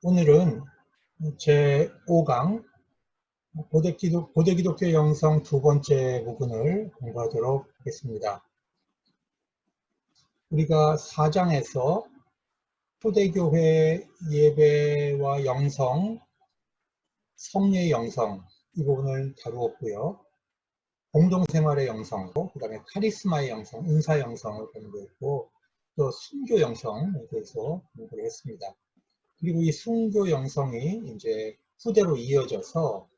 오늘은 제5강 고대 기독교 영성 두 번째 부분을 공부하도록 하겠습니다. 우리가 4장에서 초대교회 예배와 영성, 성례의 영성 이 부분을 다루었고요. 공동생활의 영성, 그 다음에 카리스마의 영성, 은사 영성을 공부했고 또 순교 영성에 대해서 공부를 했습니다. 그리고 이 순교 영성이 이제 후대로 이어져서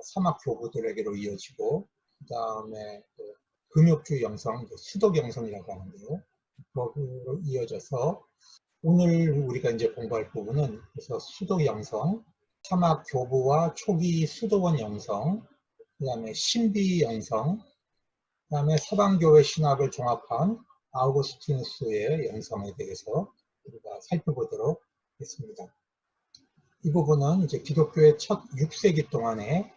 사막 교부들에게로 이어지고, 그 다음에 금욕주의 영성, 수덕 영성이라고 하는데요. 거기로 이어져서 오늘 우리가 이제 공부할 부분은 그래서 수덕 영성, 사막 교부와 초기 수도원 영성, 그 다음에 신비 영성, 그 다음에 서방교회 신학을 종합한 아우구스티누스의 영성에 대해서 우리가 살펴보도록 하겠습니다. 이 부분은 이제 기독교의 첫 6세기 동안에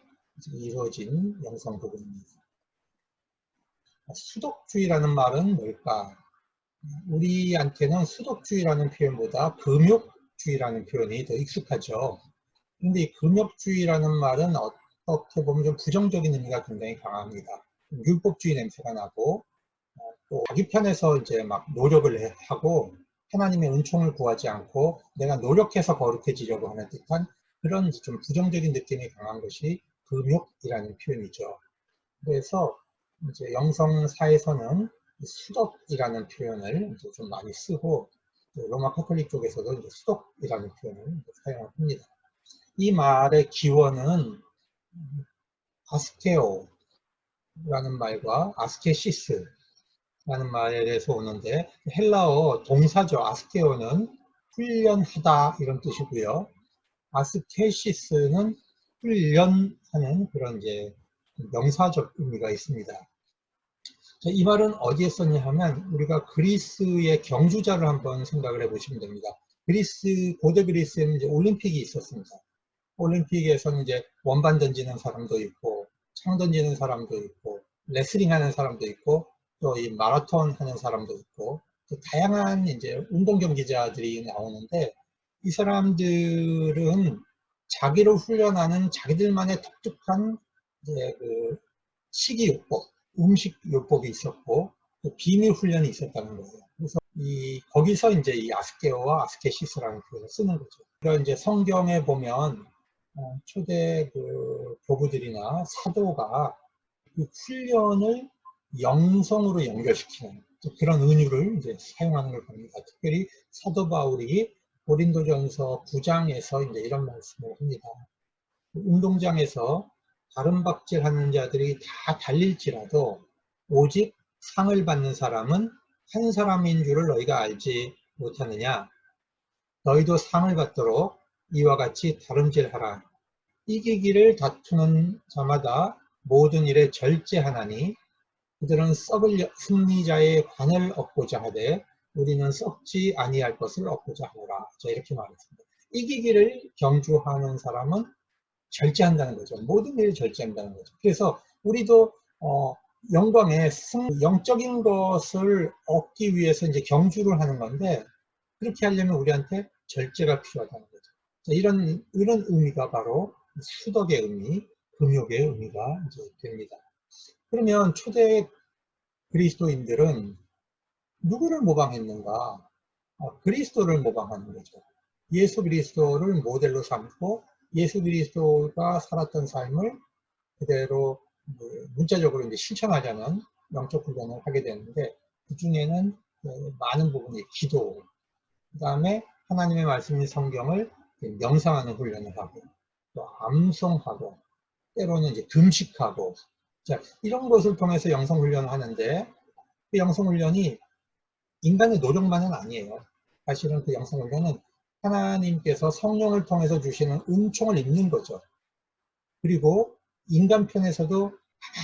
이루어진 영성 부분입니다. 수덕주의라는 말은 뭘까? 우리한테는 수덕주의라는 표현보다 금욕주의라는 표현이 더 익숙하죠. 그런데 이 금욕주의라는 말은 어떻게 보면 좀 부정적인 의미가 굉장히 강합니다. 율법주의 냄새가 나고, 또 자기 편에서 이제 막 노력을 하고 하나님의 은총을 구하지 않고 내가 노력해서 거룩해지려고 하는 듯한 그런 좀 부정적인 느낌이 강한 것이 금욕이라는 표현이죠. 그래서 이제 영성사에서는 수덕이라는 표현을 이제 좀 많이 쓰고 로마 카톨릭 쪽에서도 이제 수덕이라는 표현을 사용을 합니다. 이 말의 기원은 아스케오라는 말과 아스케시스 라는 말에서 오는데 헬라어 동사죠. 아스케오는 훈련하다 이런 뜻이고요. 아스케시스는 훈련하는 그런 이제 명사적 의미가 있습니다. 자, 이 말은 어디에 썼냐 하면 우리가 그리스의 경주자를 한번 생각을 해보시면 됩니다. 고대 그리스에는 이제 올림픽이 있었습니다. 올림픽에서는 이제 원반 던지는 사람도 있고 창 던지는 사람도 있고 레슬링 하는 사람도 있고 또 이 마라톤 하는 사람도 있고 또 다양한 이제 운동 경기자들이 나오는데 이 사람들은 자기를 훈련하는 자기들만의 독특한 이제 그 식이요법, 음식요법이 있었고 또 비밀 훈련이 있었다는 거예요. 그래서 거기서 이제 이 아스케오와 아스케시스라는 표현을 쓰는 거죠. 그러니까 이제 성경에 보면 초대 그 교부들이나 사도가 그 훈련을 영성으로 연결시키는 그런 은유를 이제 사용하는 걸 봅니다. 특별히 사도 바울이 고린도전서 9장에서 이제 이런 말씀을 합니다. 운동장에서 다른 박질하는 자들이 다 달릴지라도 오직 상을 받는 사람은 한 사람인 줄을 너희가 알지 못하느냐. 너희도 상을 받도록 이와 같이 다름질하라. 이기기를 다투는 자마다 모든 일에 절제하나니 그들은 썩을 승리자의 관을 얻고자 하되 우리는 썩지 아니할 것을 얻고자 하노라. 자, 이렇게 말했습니다. 이기기를 경주하는 사람은 절제한다는 거죠. 모든 일을 절제한다는 거죠. 그래서 우리도 영광의 영적인 것을 얻기 위해서 이제 경주를 하는 건데 그렇게 하려면 우리한테 절제가 필요하다는 거죠. 자, 이런 의미가 바로 수덕의 의미, 금욕의 의미가 이제 됩니다. 그러면 초대 그리스도인들은 누구를 모방했는가? 그리스도를 모방하는 거죠. 예수 그리스도를 모델로 삼고 예수 그리스도가 살았던 삶을 그대로 문자적으로 이제 실천하자는 영적 훈련을 하게 되는데 그 중에는 많은 부분이 기도, 그 다음에 하나님의 말씀인 성경을 명상하는 훈련을 하고 또 암송하고 때로는 이제 금식하고 자, 이런 것을 통해서 영성 훈련을 하는데 그 영성 훈련이 인간의 노력만은 아니에요. 사실은 그 영성 훈련은 하나님께서 성령을 통해서 주시는 은총을 입는 거죠. 그리고 인간 편에서도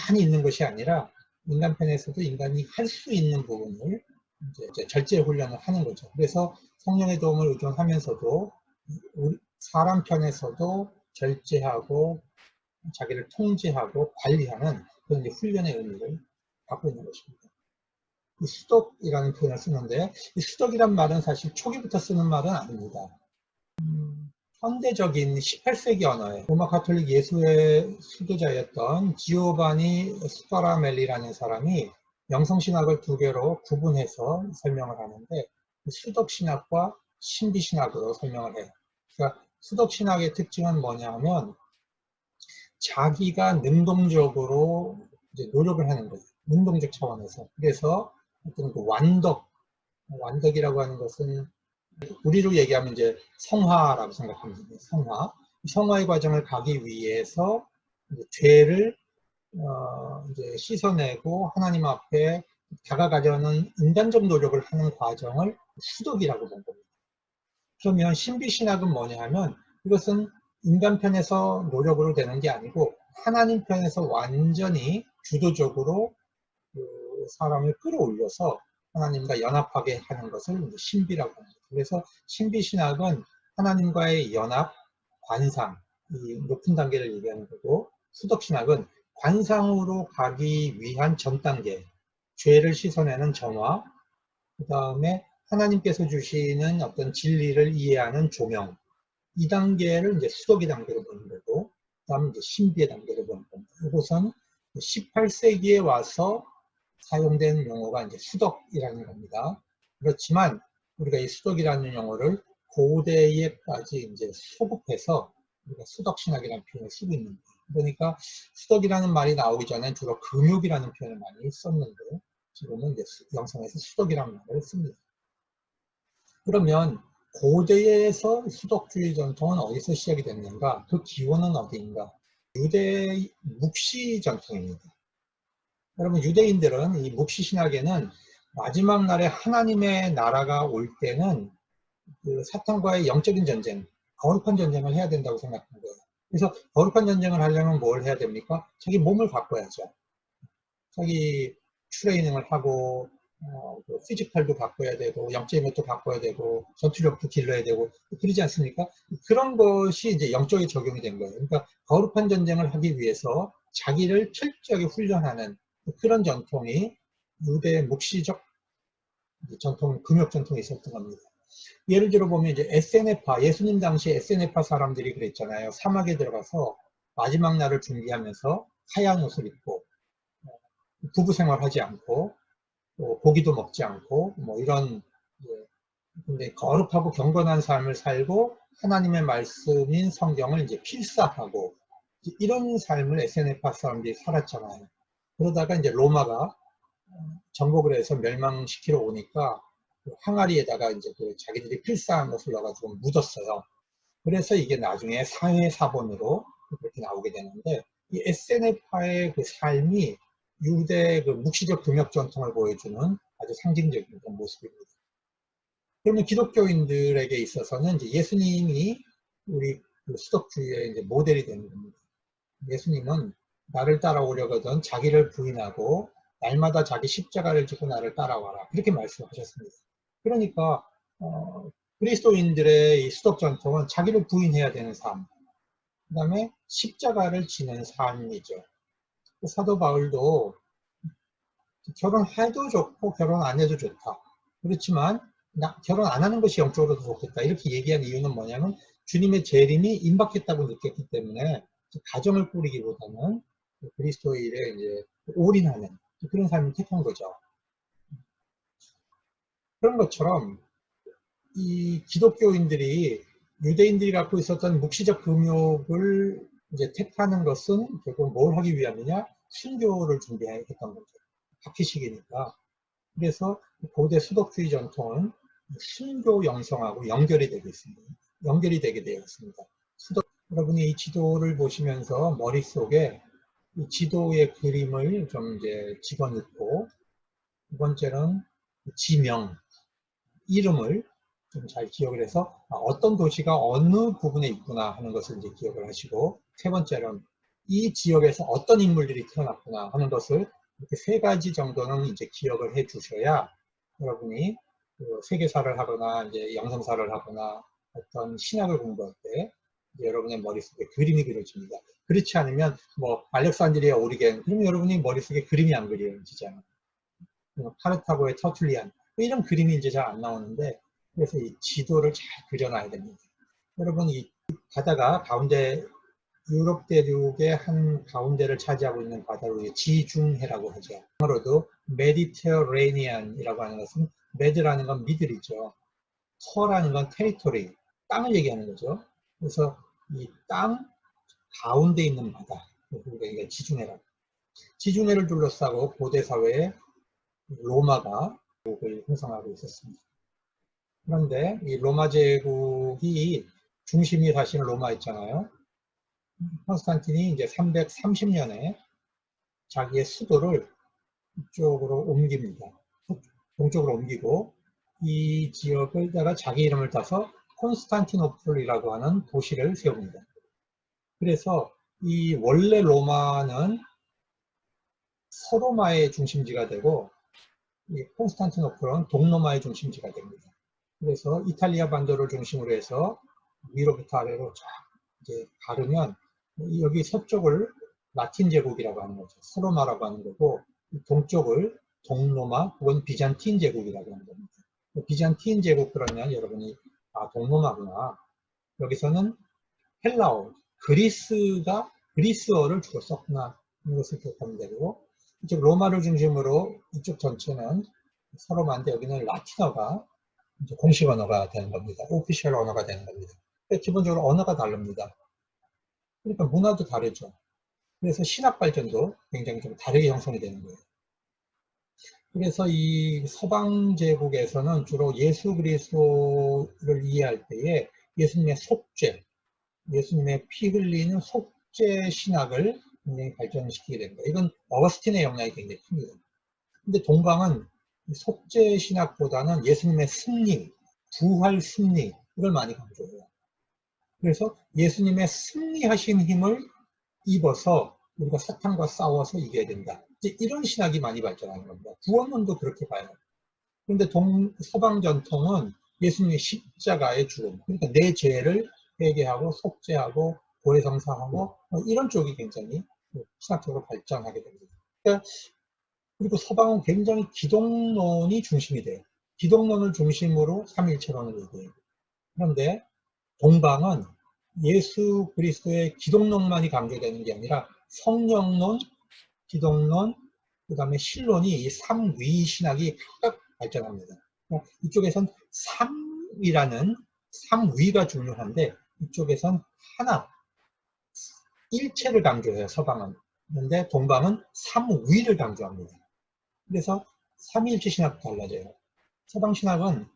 많이 있는 것이 아니라 인간 편에서도 인간이 할 수 있는 부분을 이제 절제 훈련을 하는 거죠. 그래서 성령의 도움을 의존하면서도 사람 편에서도 절제하고 자기를 통제하고 관리하는 그런 훈련의 의미를 갖고 있는 것입니다. 이 수덕이라는 표현을 쓰는데 이 수덕이란 말은 사실 초기부터 쓰는 말은 아닙니다. 현대적인 18세기 언어에 로마 가톨릭 예수의 수도자였던 지오바니 스파라멜리라는 사람이 영성신학을 두 개로 구분해서 설명을 하는데 수덕신학과 신비신학으로 설명을 해요. 그러니까 수덕신학의 특징은 뭐냐 하면 자기가 능동적으로 이제 노력을 하는 거예요. 능동적 차원에서. 그래서 어떤 그 완덕이라고 하는 것은 우리로 얘기하면 이제 성화라고 생각하면 됩니다. 성화의 과정을 가기 위해서 이제 죄를 이제 씻어내고 하나님 앞에 다가가려는 인간적 노력을 하는 과정을 수덕이라고 본 겁니다. 그러면 신비신학은 뭐냐 하면 이것은 인간 편에서 노력으로 되는 게 아니고 하나님 편에서 완전히 주도적으로 그 사람을 끌어올려서 하나님과 연합하게 하는 것을 신비라고 합니다. 그래서 신비신학은 하나님과의 연합, 관상, 이 높은 단계를 얘기하는 거고, 수덕신학은 관상으로 가기 위한 전 단계, 죄를 씻어내는 정화, 그 다음에 하나님께서 주시는 어떤 진리를 이해하는 조명, 이 단계를 이제 수덕의 단계로 보는 거고, 그 다음에 이제 신비의 단계로 보는 겁니다. 이것은 18세기에 와서 사용된 용어가 이제 수덕이라는 겁니다. 그렇지만 우리가 이 수덕이라는 용어를 고대에까지 이제 소급해서 우리가 수덕신학이라는 표현을 쓰고 있는 거예요. 그러니까 수덕이라는 말이 나오기 전에 주로 금욕이라는 표현을 많이 썼는데 지금은 이제 영성에서 수덕이라는 말을 씁니다. 그러면 고대에서 수덕주의 전통은 어디서 시작이 됐는가? 그 기원은 어디인가? 유대 묵시 전통입니다. 여러분 유대인들은 이 묵시 신학에는 마지막 날에 하나님의 나라가 올 때는 그 사탄과의 영적인 전쟁, 거룩한 전쟁을 해야 된다고 생각한 거예요. 그래서 거룩한 전쟁을 하려면 뭘 해야 됩니까? 자기 몸을 바꿔야죠. 자기 트레이닝을 하고 피지컬도 바꿔야 되고 영적인 것도 바꿔야 되고 전투력도 길러야 되고 그러지 않습니까? 그런 것이 이제 영적인 적용이 된 거예요. 그러니까 거룩한 전쟁을 하기 위해서 자기를 철저하게 훈련하는 그런 전통이 유대 묵시적 전통, 금욕 전통이 있었던 겁니다. 예를 들어 보면 이제 에세네파, 예수님 당시 에세네파 사람들이 그랬잖아요. 사막에 들어가서 마지막 날을 준비하면서 하얀 옷을 입고 부부 생활하지 않고 고기도 먹지 않고 뭐 이런 근데 거룩하고 경건한 삶을 살고 하나님의 말씀인 성경을 이제 필사하고 이런 삶을 에세네파 사람들이 살았잖아요. 그러다가 이제 로마가 정복을 해서 멸망시키러 오니까 항아리에다가 이제 그 자기들이 필사한 것을 넣어가지고 묻었어요. 그래서 이게 나중에 사회사본으로 그렇게 나오게 되는데 이 에세네파의 그 삶이 유대 그 묵시적 금욕 전통을 보여주는 아주 상징적인 모습입니다. 그러면 기독교인들에게 있어서는 이제 예수님이 우리 그 수덕주의의 이제 모델이 되는 겁니다. 예수님은 나를 따라오려거든 자기를 부인하고 날마다 자기 십자가를 지고 나를 따라와라 이렇게 말씀하셨습니다. 그러니까 그리스도인들의 이 수덕 전통은 자기를 부인해야 되는 삶, 그 다음에 십자가를 지는 삶이죠. 사도 바울도 결혼해도 좋고 결혼 안 해도 좋다. 그렇지만 결혼 안 하는 것이 영적으로 더 좋겠다. 이렇게 얘기한 이유는 뭐냐면 주님의 재림이 임박했다고 느꼈기 때문에 가정을 꾸리기보다는 그리스도의 일에 이제 올인하는 그런 삶을 택한 거죠. 그런 것처럼 이 기독교인들이 유대인들이 갖고 있었던 묵시적 금욕을 이제 택하는 것은 결국 뭘 하기 위함이냐? 순교를 준비했던 거죠. 바퀴식이니까. 그래서 고대 수덕주의 전통은 순교 영성하고 연결이 되고 있습니다. 연결이 되게 되어 있습니다. 여러분이 이 지도를 보시면서 머릿속에 이 지도의 그림을 좀 이제 집어넣고 두 번째는 지명, 이름을 좀 잘 기억을 해서 어떤 도시가 어느 부분에 있구나 하는 것을 이제 기억을 하시고 세 번째는 이 지역에서 어떤 인물들이 태어났구나 하는 것을 이렇게 세 가지 정도는 이제 기억을 해 주셔야 여러분이 그 세계사를 하거나 이제 영성사를 하거나 어떤 신학을 공부할 때 여러분의 머릿속에 그림이 그려집니다. 그렇지 않으면 뭐 알렉산드리아 오리겐 그러면 여러분이 머릿속에 그림이 안 그려지잖아요. 카르타고의 터툴리안 이런 그림이 이제 잘 안 나오는데 그래서 이 지도를 잘 그려놔야 됩니다. 여러분 이 바다가 가운데 유럽 대륙의 한 가운데를 차지하고 있는 바다로 지중해라고 하죠. 영어로도 메디테레니안이라고 하는 것은 메드라는 건 미들이죠. 터라는 건 테리토리, 땅을 얘기하는 거죠. 그래서 이 땅 가운데 있는 바다, 그러니까 지중해라고. 지중해를 둘러싸고 고대 사회에 로마가 제국을 형성하고 있었습니다. 그런데 이 로마 제국이 중심이 사실 로마였잖아요. 콘스탄틴이 이제 330년에 자기의 수도를 이쪽으로 옮깁니다. 동쪽으로 옮기고 이 지역을다가 자기 이름을 따서 콘스탄티노플이라고 하는 도시를 세웁니다. 그래서 이 원래 로마는 서로마의 중심지가 되고 이 콘스탄티노플은 동로마의 중심지가 됩니다. 그래서 이탈리아 반도를 중심으로 해서 위로부터 아래로 쫙 이제 가르면 여기 서쪽을 라틴 제국이라고 하는 거죠. 서로마라고 하는 거고 동쪽을 동로마 혹은 비잔틴 제국이라고 하는 겁니다. 비잔틴 제국 그러면 여러분이 동로마구나. 여기서는 헬라어, 그리스어를 주로 썼구나. 이것을 기억하면 되고 이쪽 로마를 중심으로 이쪽 전체는 서로마인데 여기는 라틴어가 이제 공식 언어가 되는 겁니다. 오피셜 언어가 되는 겁니다. 기본적으로 언어가 다릅니다. 그러니까 문화도 다르죠. 그래서 신학 발전도 굉장히 좀 다르게 형성이 되는 거예요. 그래서 이 서방 제국에서는 주로 예수 그리스도를 이해할 때에 예수님의 속죄, 예수님의 피 흘리는 속죄 신학을 굉장히 발전시키게 됩니다. 이건 어거스틴의 영향이 굉장히 큽니다. 근데 동방은 속죄 신학보다는 예수님의 승리, 부활 승리 이걸 많이 강조해요. 그래서 예수님의 승리하신 힘을 입어서 우리가 사탄과 싸워서 이겨야 된다. 이제 이런 신학이 많이 발전하는 겁니다. 구원론도 그렇게 봐요. 그런데 서방 전통은 예수님의 십자가의 죽음, 그러니까 내 죄를 회개하고 속죄하고 고해성사하고 이런 쪽이 굉장히 신학적으로 발전하게 됩니다. 그러니까 그리고 서방은 굉장히 기독론이 중심이 돼요. 기독론을 중심으로 삼위일체론을 얘기해요. 그런데 동방은 예수 그리스도의 기독론만이 강조되는 게 아니라 성령론, 기독론, 그 다음에 신론이 이 삼위 신학이 각각 발전합니다. 이쪽에선 삼이라는 삼위가 중요한데 이쪽에선 하나, 일체를 강조해요. 서방은. 그런데 동방은 삼위를 강조합니다. 그래서 삼위일체 신학도 달라져요. 서방 신학은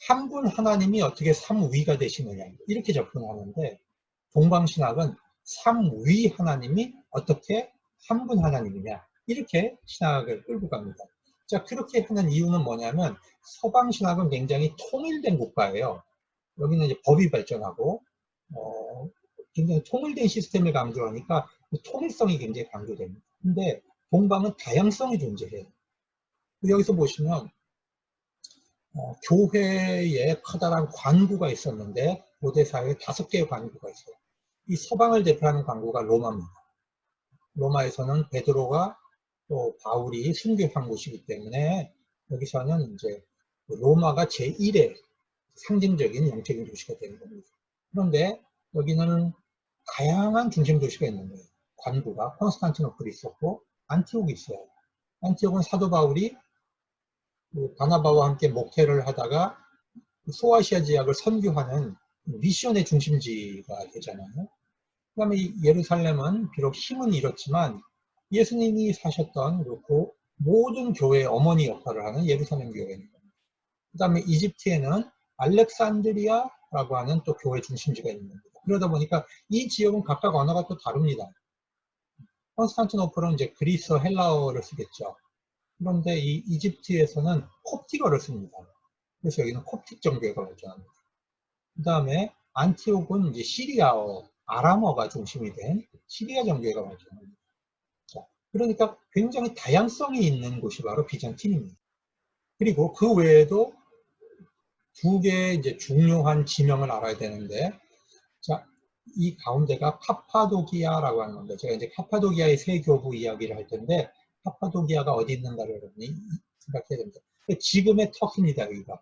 한 분 하나님이 어떻게 삼위가 되시느냐 이렇게 접근하는데 동방 신학은 삼위 하나님이 어떻게 한 분 하나님이냐 이렇게 신학을 끌고 갑니다. 자, 그렇게 하는 이유는 뭐냐면 서방 신학은 굉장히 통일된 국가예요. 여기는 이제 법이 발전하고 굉장히 통일된 시스템을 강조하니까 통일성이 굉장히 강조됩니다. 근데 동방은 다양성이 존재해요. 여기서 보시면 교회에 커다란 관구가 있었는데 고대 사회에 5개의 관구가 있어요. 이 서방을 대표하는 관구가 로마입니다. 로마에서는 베드로가 또 바울이 순교한 곳이기 때문에 여기서는 이제 로마가 제1의 상징적인 영적인 도시가 되는 겁니다. 그런데 여기는 다양한 중심 도시가 있는 거예요. 관구가 콘스탄티노플이 있었고 안티옥이 있어요. 안티옥은 사도 바울이 바나바와 함께 목회를 하다가 소아시아 지역을 선교하는 미션의 중심지가 되잖아요. 그 다음에 예루살렘은 비록 힘은 잃었지만 예수님이 사셨던 모든 교회의 어머니 역할을 하는 예루살렘 교회입니다. 그 다음에 이집트에는 알렉산드리아라고 하는 또 교회 중심지가 있는 겁니다. 그러다 보니까 이 지역은 각각 언어가 또 다릅니다. 콘스탄티노플은 이제 그리스어 헬라어를 쓰겠죠. 그런데 이 이집트에서는 콥틱어를 씁니다. 그래서 여기는 콥틱 정교회가 발전합니다. 그 다음에 안티옥은 이제 시리아어, 아람어가 중심이 된 시리아 정교회가 발전합니다. 자, 그러니까 굉장히 다양성이 있는 곳이 바로 비잔틴입니다. 그리고 그 외에도 2개의 이제 중요한 지명을 알아야 되는데, 자, 이 가운데가 카파도기아라고 하는 건데, 제가 이제 카파도기아의 세 교부 이야기를 할 텐데, 카파도기아가 어디 있는가를 여러분이 생각해야 됩니다. 지금의 터키입니다, 여기가.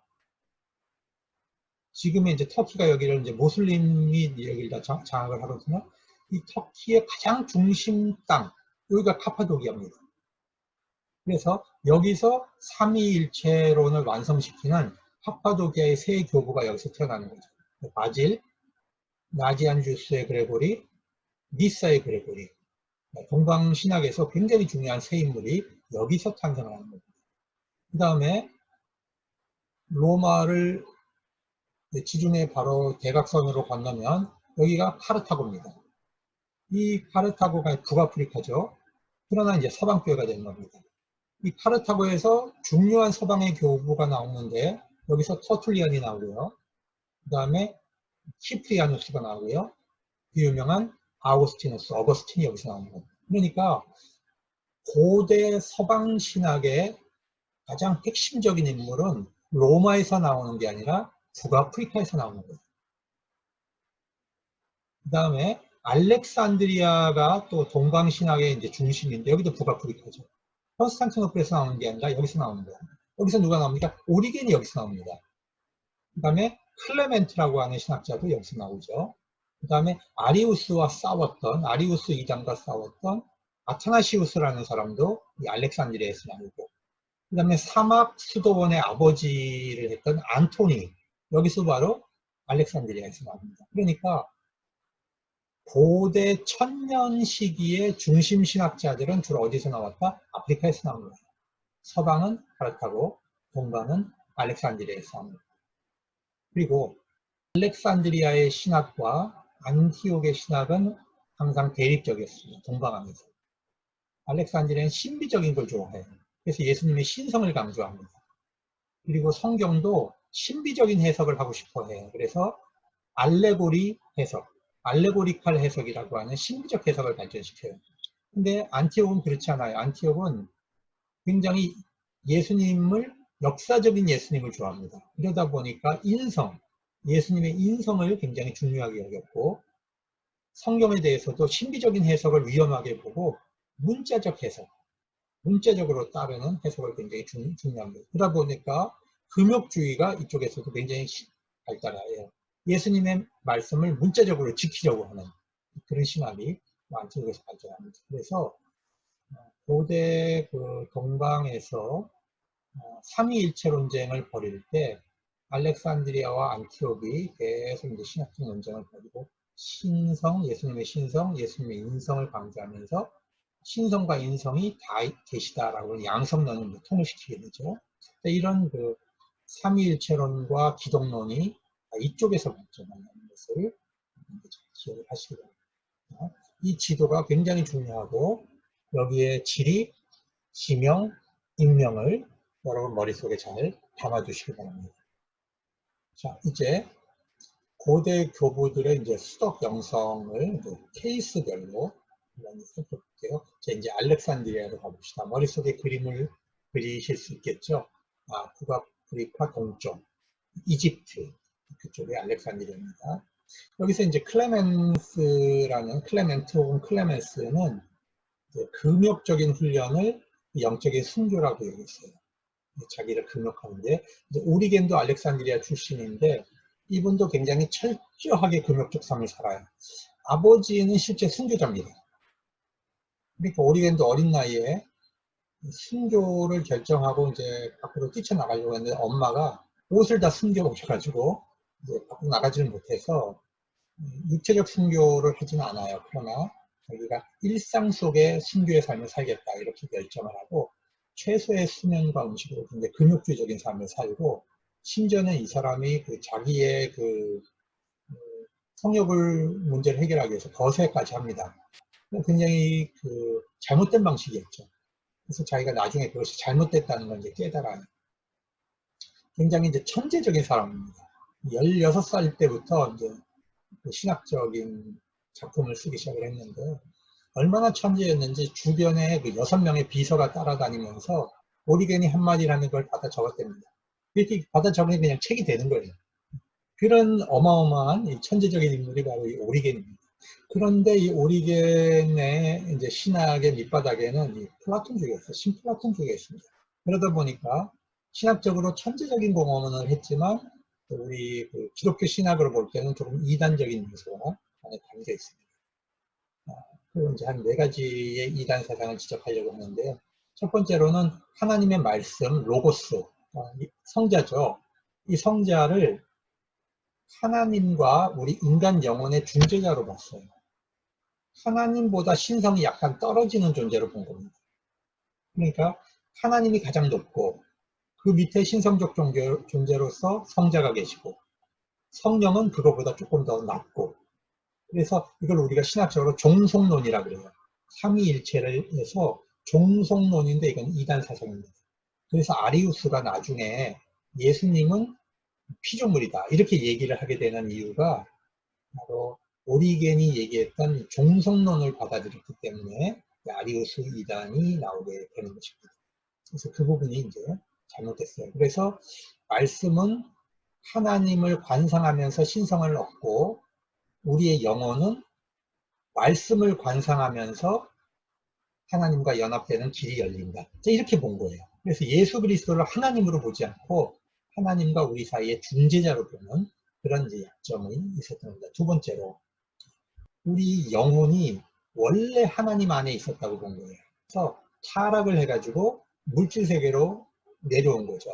지금의 이제 터키가 여기를 이제 모슬림이 여기를 다 장악을 하거든요. 이 터키의 가장 중심 땅, 여기가 카파도키아입니다. 그래서 여기서 삼위일체론을 완성시키는 카파도키아의 세 교부가 여기서 태어나는 거죠. 바질, 나지안주스의 그레고리, 니사의 그레고리. 동방신학에서 굉장히 중요한 세 인물이 여기서 탄생을 하는 겁니다. 그 다음에 로마를 지중해 바로 대각선으로 건너면 여기가 카르타고입니다. 이 카르타고가 북아프리카죠. 그러나 이제 서방교회가 되는 겁니다. 이 카르타고에서 중요한 서방의 교부가 나오는데 여기서 터툴리안이 나오고요. 그 다음에 키프리아누스가 나오고요. 그 유명한 아우구스티누스, 어거스틴이 여기서 나오는 겁니다. 그러니까 고대 서방 신학의 가장 핵심적인 인물은 로마에서 나오는 게 아니라 북아프리카에서 나오는 거예요. 그 다음에 알렉산드리아가 또 동방신학의 이제 중심인데 여기도 북아프리카죠. 컨스탄티노플에서 나오는 게 아니라 여기서 나오는 거예요. 여기서 누가 나옵니까? 오리겐이 여기서 나옵니다. 그 다음에 클레멘트라고 하는 신학자도 여기서 나오죠. 그 다음에 아리우스와 싸웠던, 아리우스 이장과 싸웠던 아타나시우스라는 사람도 이 알렉산드리아에서 나오고, 그 다음에 사막 수도원의 아버지를 했던 안토니, 여기서 바로 알렉산드리아에서 나옵니다. 그러니까 고대 천년 시기의 중심 신학자들은 주로 어디서 나왔다? 아프리카에서 나온 거예요. 서방은 카르타고, 동방은 알렉산드리아에서 나옵니다. 그리고 알렉산드리아의 신학과 안티옥의 신학은 항상 대립적이었습니다. 동방하면서. 알렉산드리아는 신비적인 걸 좋아해요. 그래서 예수님의 신성을 강조합니다. 그리고 성경도 신비적인 해석을 하고 싶어 해요. 그래서 알레고리 해석, 알레고리칼 해석이라고 하는 신비적 해석을 발전시켜요. 근데 안티옥은 그렇지 않아요. 안티옥은 굉장히 예수님을, 역사적인 예수님을 좋아합니다. 그러다 보니까 인성, 예수님의 인성을 굉장히 중요하게 여겼고, 성경에 대해서도 신비적인 해석을 위험하게 보고 문자적 해석, 문자적으로 따르는 해석을 굉장히 중요합니다. 그러다 보니까 금욕주의가 이쪽에서도 굉장히 발달해요. 예수님의 말씀을 문자적으로 지키려고 하는 그런 신학이 안티옥에서 발전합니다. 그래서 고대 그 동방에서 삼위일체론쟁을 벌일 때 알렉산드리아와 안티옥이 계속 이제 신학적 논쟁을 벌이고 신성, 예수님의 신성, 예수님의 인성을 강조하면서 신성과 인성이 다 계시다라고 양성론을 통일시키게 되죠. 이런 그 삼위일체론과 기독론이 이쪽에서 발전하는 것을 기억을 하시기 바랍니다. 이 지도가 굉장히 중요하고 여기에 지리, 지명, 인명을 여러분 머릿속에 잘 담아두시기 바랍니다. 자, 이제 고대 교부들의 이제 수덕 영성을 이제 케이스별로 살펴볼게요. 자, 이제 알렉산드리아로 가봅시다. 머릿속에 그림을 그리실 수 있겠죠? 북아프리카 동쪽, 이집트, 그쪽에 알렉산드리아입니다. 여기서 이제 클레멘스라는, 클레멘트 혹은 클레멘스는 이제 금욕적인 훈련을 영적인 순교라고 여겼어요. 자기를 금욕하는데, 오리겐도 알렉산드리아 출신인데 이분도 굉장히 철저하게 금욕적 삶을 살아요. 아버지는 실제 순교자입니다. 그러니까 오리겐도 어린 나이에 순교를 결정하고 이제 밖으로 뛰쳐나가려고 했는데 엄마가 옷을 다 숨겨오셔가지고 이제 밖으로 나가지는 못해서 육체적 순교를 하지는 않아요. 그러나 자기가 일상 속의 순교의 삶을 살겠다 이렇게 결정을 하고 최소의 수면과 음식으로 굉장히 금욕주의적인 삶을 살고, 심지어는 이 사람이 자기의 성욕을 문제를 해결하기 위해서 거세까지 합니다. 굉장히 잘못된 방식이었죠. 그래서 자기가 나중에 그것이 잘못됐다는 걸 이제 깨달아요. 굉장히 이제 천재적인 사람입니다. 16살 때부터 이제 신학적인 작품을 쓰기 시작을 했는데 얼마나 천재였는지 주변에 6명의 비서가 따라다니면서 오리겐이 한마디를 하는 걸 받아 적었답니다. 이렇게 받아 적으면 그냥 책이 되는 거예요. 그런 어마어마한 이 천재적인 인물이 바로 이 오리겐입니다. 그런데 이 오리겐의 이제 신학의 밑바닥에는 이 플라톤주의가 있어요. 신플라톤주의가 있습니다. 그러다 보니까 신학적으로 천재적인 공헌을 했지만 우리 그 기독교 신학으로 볼 때는 조금 이단적인 요소가 안에 담겨 있습니다. 그리고 이제 한 4가지의 이단 사상을 지적하려고 하는데요. 첫 번째로는 하나님의 말씀, 로고스, 성자죠. 이 성자를 하나님과 우리 인간 영혼의 중재자로 봤어요. 하나님보다 신성이 약간 떨어지는 존재로 본 겁니다. 그러니까 하나님이 가장 높고 그 밑에 신성적 존재로서 성자가 계시고 성령은 그거보다 조금 더 낮고, 그래서 이걸 우리가 신학적으로 종속론이라고 그래요. 삼위일체를 해서 종속론인데 이건 이단 사상입니다. 그래서 아리우스가 나중에 예수님은 피조물이다 이렇게 얘기를 하게 되는 이유가 바로 오리겐이 얘기했던 종속론을 받아들였기 때문에 아리우스 이단이 나오게 되는 것입니다. 그래서 그 부분이 이제 잘못됐어요. 그래서 말씀은 하나님을 관상하면서 신성을 얻고 우리의 영혼은 말씀을 관상하면서 하나님과 연합되는 길이 열린다. 이렇게 본 거예요. 그래서 예수 그리스도를 하나님으로 보지 않고 하나님과 우리 사이의 중재자로 보는 그런 이제 약점이 있었던 겁니다. 두 번째로 우리 영혼이 원래 하나님 안에 있었다고 본 거예요. 그래서 타락을 해가지고 물질 세계로 내려온 거죠.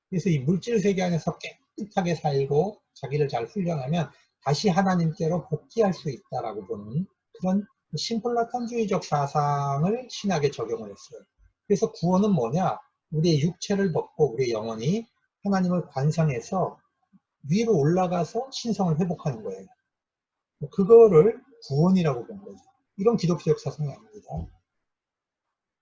그래서 이 물질 세계 안에서 깨끗하게 살고 자기를 잘 훈련하면 다시 하나님께로 복귀할 수 있다라고 보는 그런 심플라탄주의적 사상을 신학에 적용을 했어요. 그래서 구원은 뭐냐? 우리의 육체를 벗고 우리의 영혼이 하나님을 관상해서 위로 올라가서 신성을 회복하는 거예요. 그거를 구원이라고 본 거죠. 이건 기독교적 사상이 아닙니다.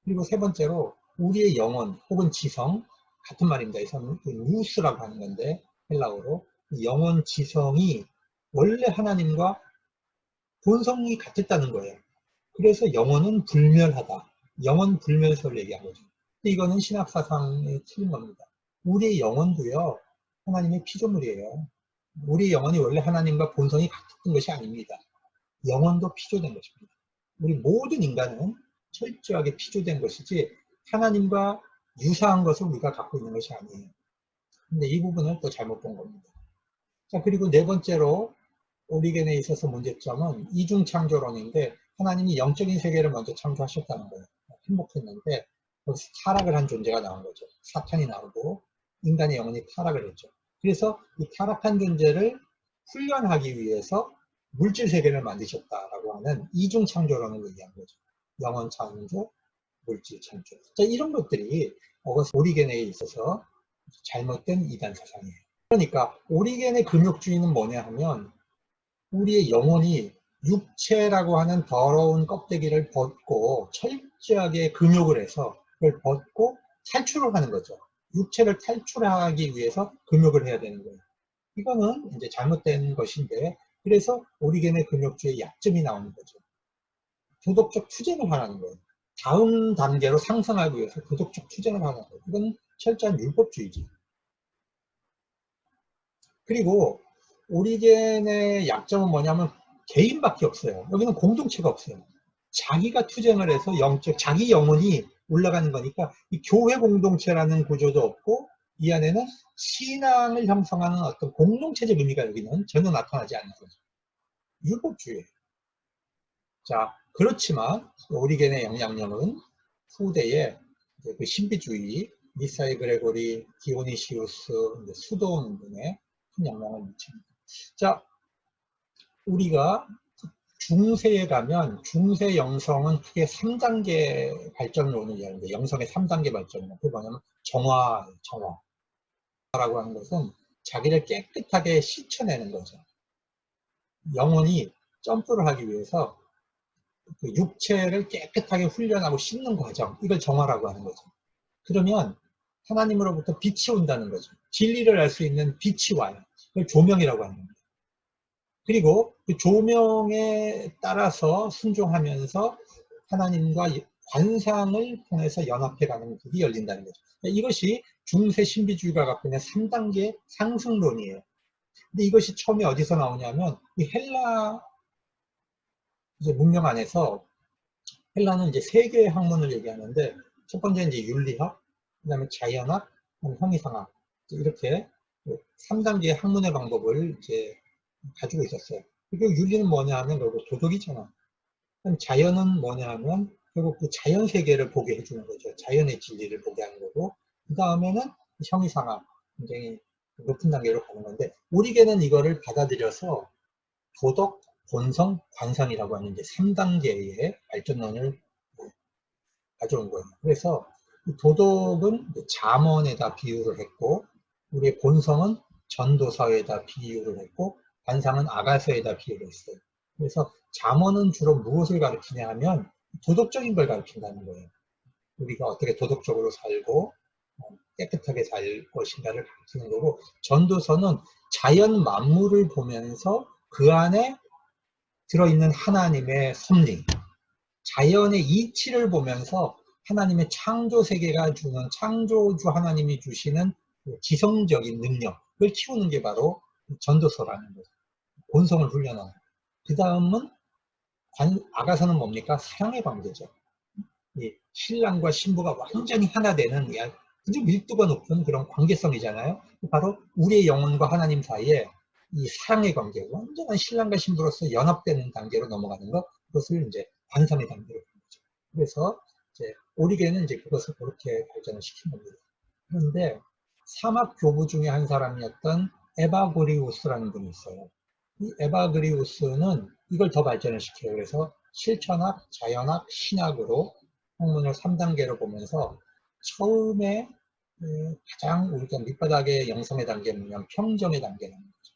그리고 세 번째로 우리의 영혼 혹은 지성, 같은 말입니다. 이것은 누스라고 하는 건데 헬라어로 영혼 지성이 원래 하나님과 본성이 같았다는 거예요. 그래서 영혼은 불멸하다. 영혼 불멸설을 얘기한 거죠. 근데 이거는 신학 사상에 틀린 겁니다. 우리의 영혼도요, 하나님의 피조물이에요. 우리 영혼이 원래 하나님과 본성이 같았던 것이 아닙니다. 영혼도 피조된 것입니다. 우리 모든 인간은 철저하게 피조된 것이지 하나님과 유사한 것을 우리가 갖고 있는 것이 아니에요. 근데 이 부분을 또 잘못 본 겁니다. 자, 그리고 네 번째로 오리겐에 있어서 문제점은 이중창조론인데 하나님이 영적인 세계를 먼저 창조하셨다는 거예요. 행복했는데 거기서 타락을 한 존재가 나온 거죠. 사탄이 나오고 인간의 영혼이 타락을 했죠. 그래서 이 타락한 존재를 훈련하기 위해서 물질 세계를 만드셨다라고 하는 이중창조론을 얘기한 거죠. 영혼 창조, 물질 창조. 자, 이런 것들이 오리겐에 있어서 잘못된 이단 사상이에요. 그러니까 오리겐의 금욕주의는 뭐냐 하면 우리의 영혼이 육체라고 하는 더러운 껍데기를 벗고 철저하게 금욕을 해서 그걸 벗고 탈출을 하는 거죠. 육체를 탈출하기 위해서 금욕을 해야 되는 거예요. 이거는 이제 잘못된 것인데, 그래서 오리겐의 금욕주의 약점이 나오는 거죠. 도덕적 투쟁을 하라는 거예요. 다음 단계로 상승하기 위해서 도덕적 투쟁을 하는 거예요. 이건 철저한 율법주의지. 그리고 오리겐의 약점은 뭐냐면 개인밖에 없어요. 여기는 공동체가 없어요. 자기가 투쟁을 해서 자기 영혼이 올라가는 거니까 이 교회 공동체라는 구조도 없고 이 안에는 신앙을 형성하는 어떤 공동체적 의미가 여기는 전혀 나타나지 않는 거죠. 율법주의예요. 자, 그렇지만 오리겐의 영향력은 후대에 그 신비주의, 미사일 그레고리, 디오니시우스, 수도원 등의 큰 영향을 미칩니다. 자, 우리가 중세에 가면 중세 영성은 크게 3단계 발전론을 이야기하는데 영성의 3단계 발전론. 그게 뭐냐면 정화라고 하는 것은 자기를 깨끗하게 씻어내는 거죠. 영혼이 점프를 하기 위해서 그 육체를 깨끗하게 훈련하고 씻는 과정, 이걸 정화라고 하는 거죠. 그러면 하나님으로부터 빛이 온다는 거죠. 진리를 알 수 있는 빛이 와요. 그걸 조명이라고 하는 겁니다. 그리고 그 조명에 따라서 순종하면서 하나님과 관상을 통해서 연합해가는 길이 열린다는 거죠. 이것이 중세 신비주의가 갖고 있는 3단계 상승론이에요. 근데 이것이 처음에 어디서 나오냐면 이 헬라 이제 문명 안에서 헬라는 이제 세 개의 학문을 얘기하는데 첫 번째 이제 윤리학, 그다음에 자연학, 형이상학 이렇게 3단계의 학문의 방법을 이제 가지고 있었어요. 그리고 윤리는 뭐냐 하면 결국 도덕이잖아. 그럼 자연은 뭐냐 하면 결국 그 자연 세계를 보게 해주는 거죠. 자연의 진리를 보게 하는 거고, 그 다음에는 형이상학, 굉장히 높은 단계로 가는 건데, 오리게는 이거를 받아들여서 도덕, 본성, 관상이라고 하는 이제 3단계의 발전론을 가져온 거예요. 그래서 도덕은 잠언에다 비유를 했고, 우리의 본성은 전도서에다 비유를 했고, 관상은 아가서에다 비유를 했어요. 그래서 잠언은 주로 무엇을 가르치냐 하면 도덕적인 걸 가르친다는 거예요. 우리가 어떻게 도덕적으로 살고 깨끗하게 살 것인가를 가르치는 거고, 전도서는 자연 만물을 보면서 그 안에 들어있는 하나님의 섭리, 자연의 이치를 보면서 하나님의 창조 세계가 주는, 창조주 하나님이 주시는 지성적인 능력을 키우는 게 바로 전도서라는 거죠. 본성을 훈련하는. 그 다음은 아가서는 뭡니까? 사랑의 관계죠. 이 신랑과 신부가 완전히 하나 되는 아주 밀도가 높은 그런 관계성이잖아요. 바로 우리의 영혼과 하나님 사이에 이 사랑의 관계, 완전한 신랑과 신부로서 연합되는 단계로 넘어가는 것, 그것을 이제 관상의 단계로 보는 거죠. 그래서 이제 오리게는 이제 그것을 그렇게 발전을 시킨 겁니다. 그런데 사막 교부 중에 한 사람이었던 에바고리우스라는 분이 있어요. 이 에바그리우스는 이걸 더 발전을 시켜요. 그래서 실천학, 자연학, 신학으로 학문을 3단계로 보면서 처음에 가장 우리가 밑바닥의 영성의 단계는 뭐냐면 평정의 단계라는 거죠.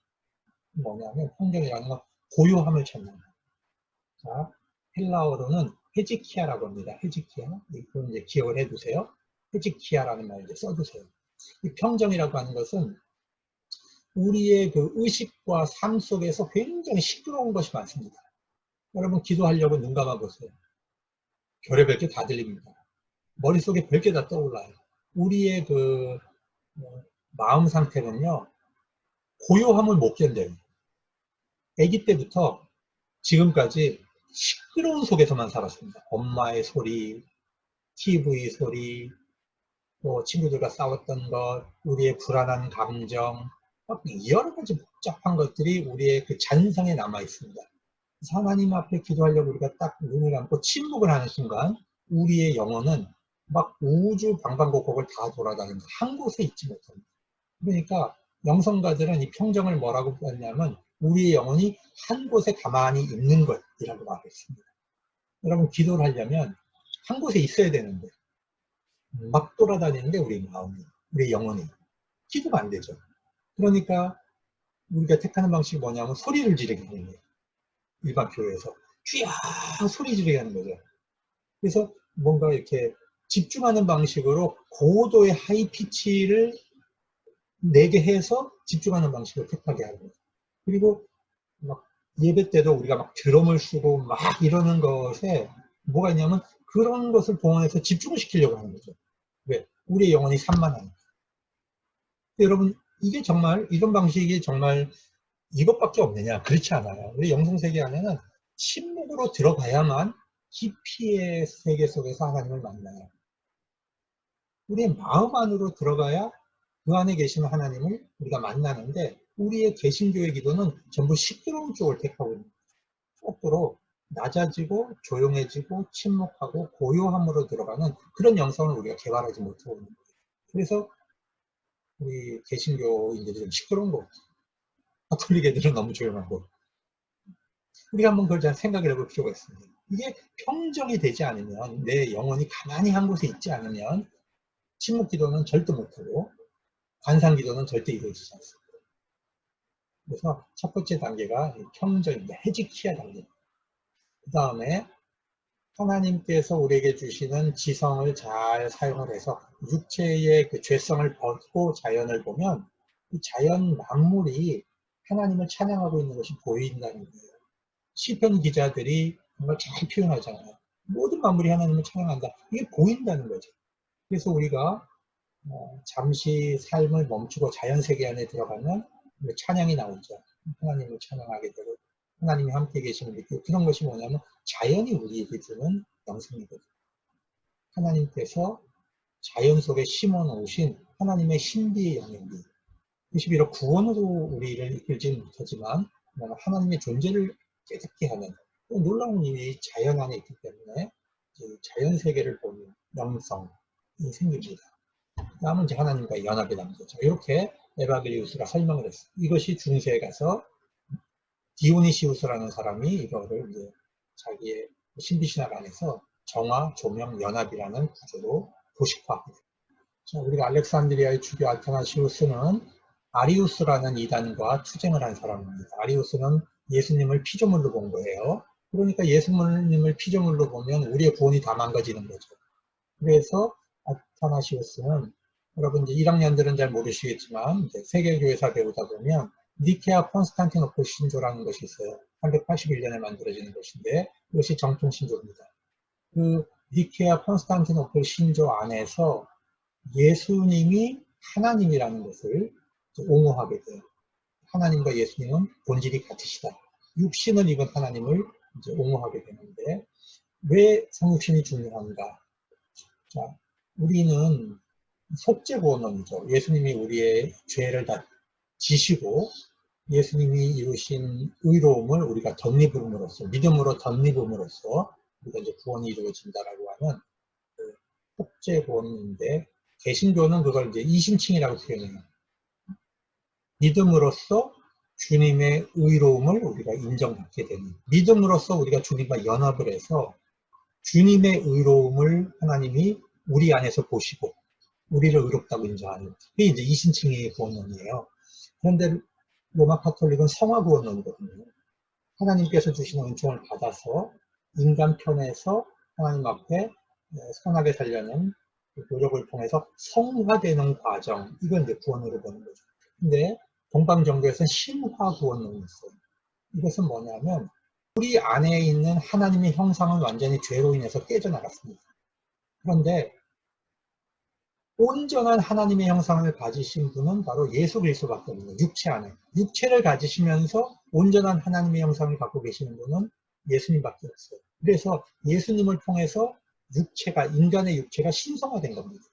뭐냐면 평정이라는 건 고요함을 찾는 거예요. 자, 헬라어로는 헤지키아라고 합니다. 헤지키아. 이건 이제 기억을 해두세요. 헤지키아라는 말 이제 써두세요. 이 평정이라고 하는 것은 우리의 그 의식과 삶 속에서 굉장히 시끄러운 것이 많습니다. 여러분 기도하려고 눈 감아 보세요. 별의별 게 다 들립니다. 머릿속에 별게 다 떠올라요. 우리의 그 마음 상태는요, 고요함을 못 견뎌요. 아기 때부터 지금까지 시끄러운 속에서만 살았습니다. 엄마의 소리, TV 소리, 또 친구들과 싸웠던 것, 우리의 불안한 감정, 여러 가지 복잡한 것들이 우리의 그 잔상에 남아 있습니다. 하나님 앞에 기도하려고 우리가 딱 눈을 감고 침묵을 하는 순간 우리의 영혼은 막 우주 방방곡곡을 다 돌아다닙니다. 한 곳에 있지 못합니다. 그러니까 영성가들은 이 평정을 뭐라고 부르냐면 우리의 영혼이 한 곳에 가만히 있는 것이라고 말했습니다. 여러분 기도를 하려면 한 곳에 있어야 되는데 막 돌아다니는데 우리 마음이, 우리 영혼이 기도가 안 되죠. 그러니까 우리가 택하는 방식이 뭐냐면 소리를 지르게 하는 거예요. 일반 교회에서 쥐야 소리 지르게 하는 거죠. 그래서 뭔가 이렇게 집중하는 방식으로 고도의 하이 피치를 내게 해서 집중하는 방식을 택하게 하는 거죠. 그리고 막 예배 때도 우리가 막 드럼을 쓰고 막 이러는 것에 뭐가 있냐면 그런 것을 동원해서 집중을 시키려고 하는 거죠. 왜? 우리의 영혼이 산만하니까. 여러분 이게 정말 이런 방식이 정말 이것밖에 없느냐? 그렇지 않아요. 우리 영성세계 안에는 침묵으로 들어가야만 깊이의 세계 속에서 하나님을 만나요. 우리의 마음 안으로 들어가야 그 안에 계시는 하나님을 우리가 만나는데 우리의 개신교의 기도는 전부 시끄러운 쪽을 택하고 있는 거예요. 거꾸로 낮아지고 조용해지고 침묵하고 고요함으로 들어가는 그런 영성을 우리가 개발하지 못하고 있는 거예요. 그래서 우리 개신교인들이 좀 시끄러운 거 같아요. 가톨릭 애들은 너무 조용하고. 우리가 한번 그걸 잘 생각을 해볼 필요가 있습니다. 이게 평정이 되지 않으면, 내 영혼이 가만히 한 곳에 있지 않으면 침묵 기도는 절대 못하고 관상 기도는 절대 이루어지지 않습니다. 그래서 첫 번째 단계가 평정입니다. 헤지키아 단계. 그 다음에 하나님께서 우리에게 주시는 지성을 잘 사용을 해서 육체의 그 죄성을 벗고 자연을 보면 이 자연 만물이 하나님을 찬양하고 있는 것이 보인다는 거예요. 시편 기자들이 정말 잘 표현하잖아요. 모든 만물이 하나님을 찬양한다. 이게 보인다는 거죠. 그래서 우리가 잠시 삶을 멈추고 자연세계 안에 들어가면 찬양이 나오죠. 하나님을 찬양하게 되고 하나님이 함께 계심을 느끼고 그런 것이 뭐냐면 자연이 우리에게 주는 영성이거든요. 하나님께서 자연 속에 심어놓으신 하나님의 신비의 영역이 그것이 비록 구원으로 우리를 이끌지는 못하지만 하나님의 존재를 깨닫게 하는 놀라운 일이 자연 안에 있기 때문에 자연 세계를 보는 영성이 생깁니다. 다음은 이제 하나님과의 연합의 단계죠. 이렇게 에바그리우스가 설명을 했어요. 이것이 중세에 가서 디오니시우스라는 사람이 이거를 이제 자기의 신비신학 안에서 정화, 조명, 연합이라는 구조로 도식화합니다. 자, 우리가 알렉산드리아의 주교 아타나시우스는 아리우스라는 이단과 투쟁을 한 사람입니다. 아리우스는 예수님을 피조물로 본 거예요. 그러니까 예수님을 피조물로 보면 우리의 구원이 다 망가지는 거죠. 그래서 아타나시우스는 여러분 이제 1학년들은 잘 모르시겠지만 세계교회사 배우다 보면 니케아 콘스탄티노플 신조라는 것이 있어요. 381년에 만들어지는 것인데 이것이 정통 신조입니다. 그 니케아 콘스탄티노플 신조 안에서 예수님이 하나님이라는 것을 옹호하게 돼요. 하나님과 예수님은 본질이 같으시다. 육신을 입은 하나님을 이제 옹호하게 되는데 왜 성육신이 중요한가? 자, 우리는 속죄구원론이죠. 예수님이 우리의 죄를 다 지시고 예수님이 이루신 의로움을 우리가 덧입음으로써 믿음으로 덧입음으로써 우리가 이제 구원이 이루어진다라고 하는 그 속죄구원인데 개신교는 그걸 이제 이신칭이라고 표현해요. 믿음으로써 주님의 의로움을 우리가 인정받게 되는 믿음으로써 우리가 주님과 연합을 해서 주님의 의로움을 하나님이 우리 안에서 보시고 우리를 의롭다고 인정하는 그게 이제 이신칭의 구원론이에요. 그런데 로마 카톨릭은 성화 구원론이거든요. 하나님께서 주신 은총을 받아서 인간 편에서 하나님 앞에 선하게 살려는 노력을 통해서 성화되는 과정, 이건 이제 구원으로 보는 거죠. 근데 동방정교에서는 신화 구원론이 있어요. 이것은 뭐냐면 우리 안에 있는 하나님의 형상은 완전히 죄로 인해서 깨져나갔습니다. 그런데 온전한 하나님의 형상을 가지신 분은 바로 예수 그리스도밖에 없는 거예요. 육체 안에. 육체를 가지시면서 온전한 하나님의 형상을 갖고 계시는 분은 예수님밖에 없어요. 그래서 예수님을 통해서 인간의 육체가 신성화된 겁니다.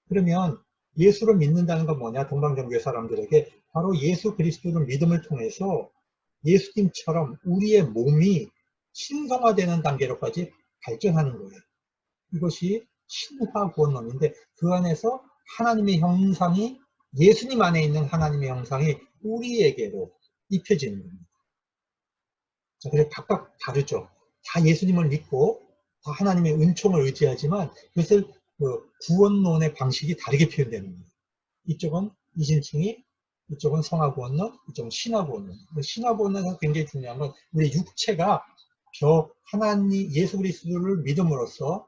그러면 예수를 믿는다는 건 뭐냐? 동방정교회 사람들에게 바로 예수 그리스도를 믿음을 통해서 예수님처럼 우리의 몸이 신성화되는 단계로까지 발전하는 거예요. 이것이 신화구원론인데 그 안에서 하나님의 형상이 예수님 안에 있는 하나님의 형상이 우리에게로 입혀지는 겁니다. 자, 그래서 각각 다르죠. 다 예수님을 믿고 다 하나님의 은총을 의지하지만 그것을 구원론의 방식이 다르게 표현되는 겁니다. 이쪽은 이신칭이, 이쪽은 성화구원론, 이쪽은 신화구원론. 신화구원론에서 굉장히 중요한 건 우리 육체가 하나님 예수 그리스도를 믿음으로써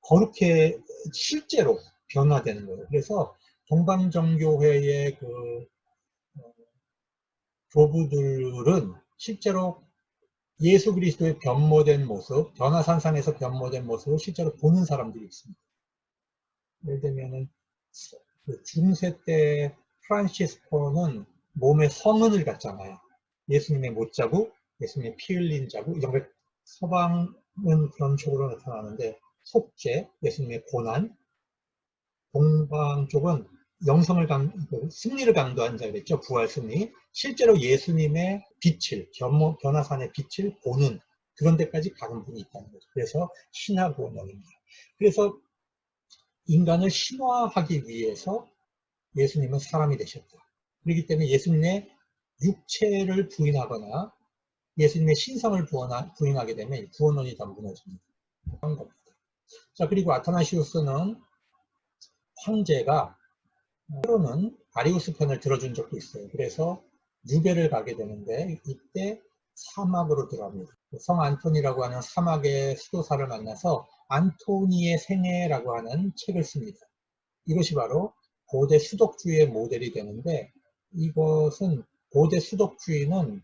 거룩해 실제로 변화되는 거예요. 그래서 동방정교회의 교부들은 실제로 예수 그리스도의 변모된 모습, 변화산상에서 변모된 모습을 실제로 보는 사람들이 있습니다. 예를 들면은 중세 때 프란시스코는 몸에 성은을 갖잖아요. 예수님의 못자국, 예수님의 피 흘린 자국, 이런 걸 서방은 그런 쪽으로 나타나는데 속죄, 예수님의 고난, 동방 쪽은 승리를 강조한 자 그랬죠. 부활 승리. 실제로 예수님의 빛을, 변화산의 빛을 보는 그런 데까지 가는 분이 있다는 거죠. 그래서 신화구원론입니다. 그래서 인간을 신화하기 위해서 예수님은 사람이 되셨다. 그렇기 때문에 예수님의 육체를 부인하거나 예수님의 신성을 부인하게 되면 구원론이 다 무너집니다. 그런 겁니다. 자, 그리고 아타나시우스는 황제가 때로는 아리우스 편을 들어준 적도 있어요. 그래서 유배를 가게 되는데 이때 사막으로 들어갑니다. 성 안토니라고 하는 사막의 수도사를 만나서 안토니의 생애라고 하는 책을 씁니다. 이것이 바로 고대 수독주의의 모델이 되는데 이것은 고대 수독주의는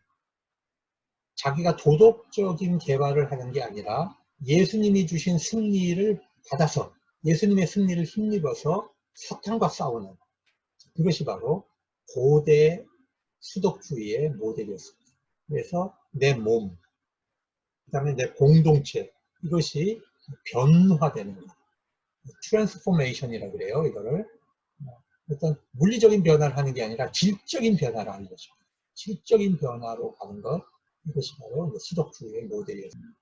자기가 도덕적인 개발을 하는 게 아니라 예수님이 주신 승리를 받아서 예수님의 승리를 힘입어서 사탄과 싸우는 그것이 바로 고대 수독주의의 모델이었습니다. 그래서 내 몸, 그 다음에 내 공동체 이것이 변화되는 것 트랜스포메이션이라고 그래요. 이거를 어떤 물리적인 변화를 하는 게 아니라 질적인 변화를 하는 것입니다. 질적인 변화로 가는 것, 이것이 바로 수덕주의의 모델이었습니다.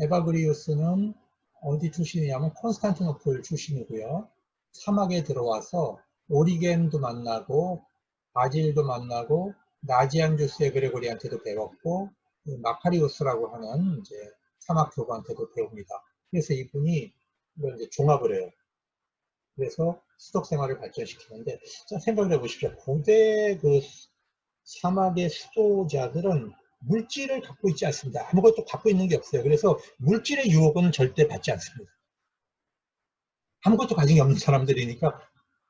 에바그리우스는 어디 출신이냐면 콘스탄티노플 출신이고요. 사막에 들어와서 오리겐도 만나고 바질도 만나고 나지안주스의 그레고리한테도 배웠고 마카리우스라고 하는 이제 사막 교부한테도 배웁니다. 그래서 이분이 이걸 이제 종합을 해요. 그래서 수덕 생활을 발전시키는데, 자, 생각을 해보십시오. 고대 그 사막의 수도자들은 물질을 갖고 있지 않습니다. 아무것도 갖고 있는 게 없어요. 그래서 물질의 유혹은 절대 받지 않습니다. 아무것도 가진 게 없는 사람들이니까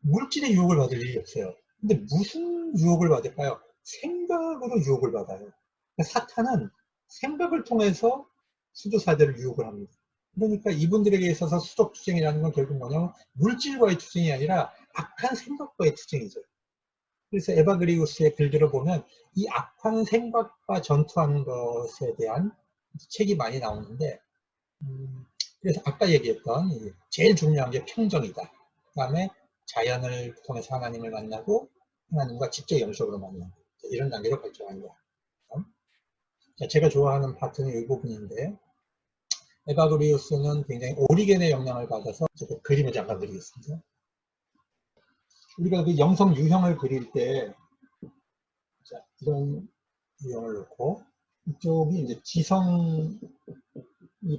물질의 유혹을 받을 일이 없어요. 근데 무슨 유혹을 받을까요? 생각으로 유혹을 받아요. 사탄은 생각을 통해서 수도사들을 유혹을 합니다. 그러니까 이분들에게 있어서 수덕투쟁이라는 건 결국 뭐냐면 물질과의 투쟁이 아니라 악한 생각과의 투쟁이죠. 그래서 에바그리우스의 글들을 보면 이 악한 생각과 전투하는 것에 대한 책이 많이 나오는데, 그래서 아까 얘기했던 제일 중요한 게 평정이다. 그 다음에 자연을 통해서 하나님을 만나고 하나님과 직접 영적으로 만나고 이런 단계로 발전합니다. 제가 좋아하는 파트는 이 부분인데, 에바그리우스는 굉장히 오리겐의 영향을 받아서 제가 그림을 잠깐 그리겠습니다. 우리가 그 영성 유형을 그릴 때, 자, 이런 유형을 놓고 이쪽이 이제 지성이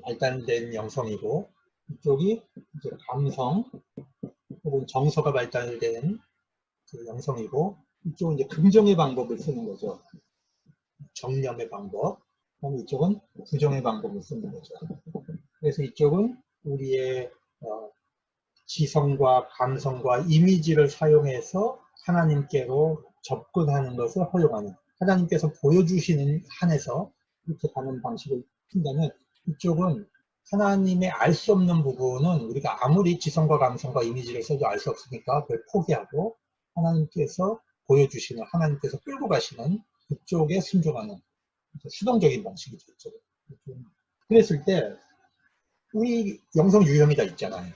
발달된 영성이고 이쪽이 이제 감성 혹은 정서가 발달된 그 영성이고 이쪽은 이제 긍정의 방법을 쓰는 거죠. 정념의 방법. 그럼 이쪽은 부정의 방법을 쓰는 거죠. 그래서 이쪽은 우리의 지성과 감성과 이미지를 사용해서 하나님께로 접근하는 것을 허용하는, 하나님께서 보여주시는 한에서 이렇게 가는 방식을 쓴다면, 이쪽은 하나님의 알 수 없는 부분은 우리가 아무리 지성과 감성과 이미지를 써도 알 수 없으니까 그걸 포기하고 하나님께서 보여주시는, 하나님께서 끌고 가시는 그쪽에 순종하는 수동적인 방식이죠. 이쪽은. 그랬을 때 우리 영성 유형이 다 있잖아요.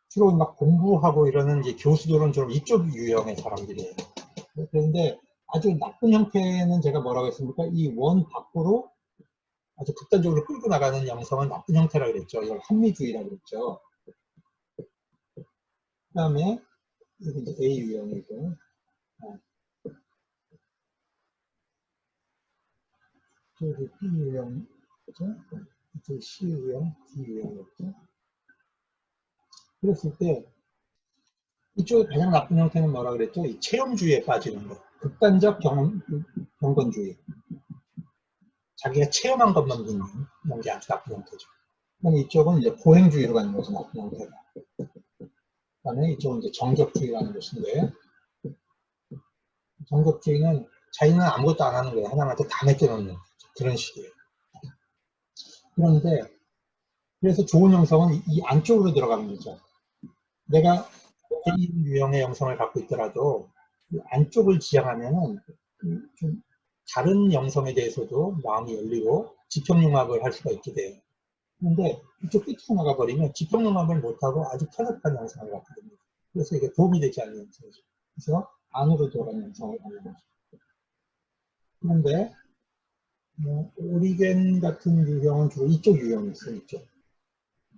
주로 막 공부하고 이러는 이제 교수들은 좀 이쪽 유형의 사람들이에요. 그런데 아주 나쁜 형태는 제가 뭐라고 했습니까? 이 원 밖으로 아주 극단적으로 끌고 나가는 영성은 나쁜 형태라고 그랬죠. 이걸 한미주의라고 그랬죠. 그 다음에 여기 이제 A 유형이고, 저기 B 유형, 이쪽 C 유형, D 유형이었죠. 그랬을 때 이쪽의 가장 나쁜 형태는 뭐라 그랬죠? 이 체험주의에 빠지는 거. 극단적 경건주의. 자기가 체험한 것만 믿는 이런 게 아주 나쁜 형태죠. 그럼 이쪽은 이제 보행주의로 가는 거죠, 나쁜 형태가. 그 다음에 이쪽은 이제 정적주의라는 것인데, 정적주의는 자기는 아무것도 안 하는 거예요. 하나님한테 다 맡겨놓는 그런 식이에요. 그런데, 그래서 좋은 영성은 이 안쪽으로 들어가는 거죠. 내가 개인 유형의 영성을 갖고 있더라도 이 안쪽을 지향하면은 좀 다른 영성에 대해서도 마음이 열리고 지평융합을 할 수가 있게 돼요. 그런데 이쪽 끝으로 나가버리면 지평융합을 못하고 아주 편협한 영성을 갖게 됩니다. 그래서 이게 도움이 되지 않는 영성이죠. 그래서 안으로 돌아가는 영성을 갖는 거죠. 그런데 오리겐 같은 유형은 주로 이쪽 유형이 있어요. 이쪽.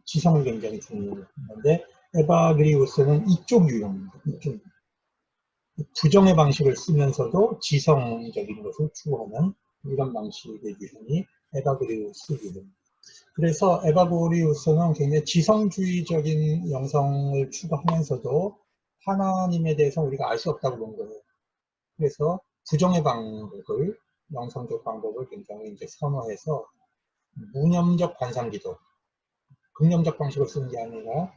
지성을 굉장히 중요한데 에바그리우스는 이쪽 유형입니다. 이쪽. 부정의 방식을 쓰면서도 지성적인 것을 추구하는 이런 방식의 유형이 에바그리우스 유형. 그래서 에바그리우스는 굉장히 지성주의적인 영성을 추구하면서도 하나님에 대해서 우리가 알 수 없다고 본 거예요. 그래서 부정의 방법을, 영성적 방법을 굉장히 이제 선호해서 무념적 관상기도, 긍념적 방식을 쓰는 게 아니라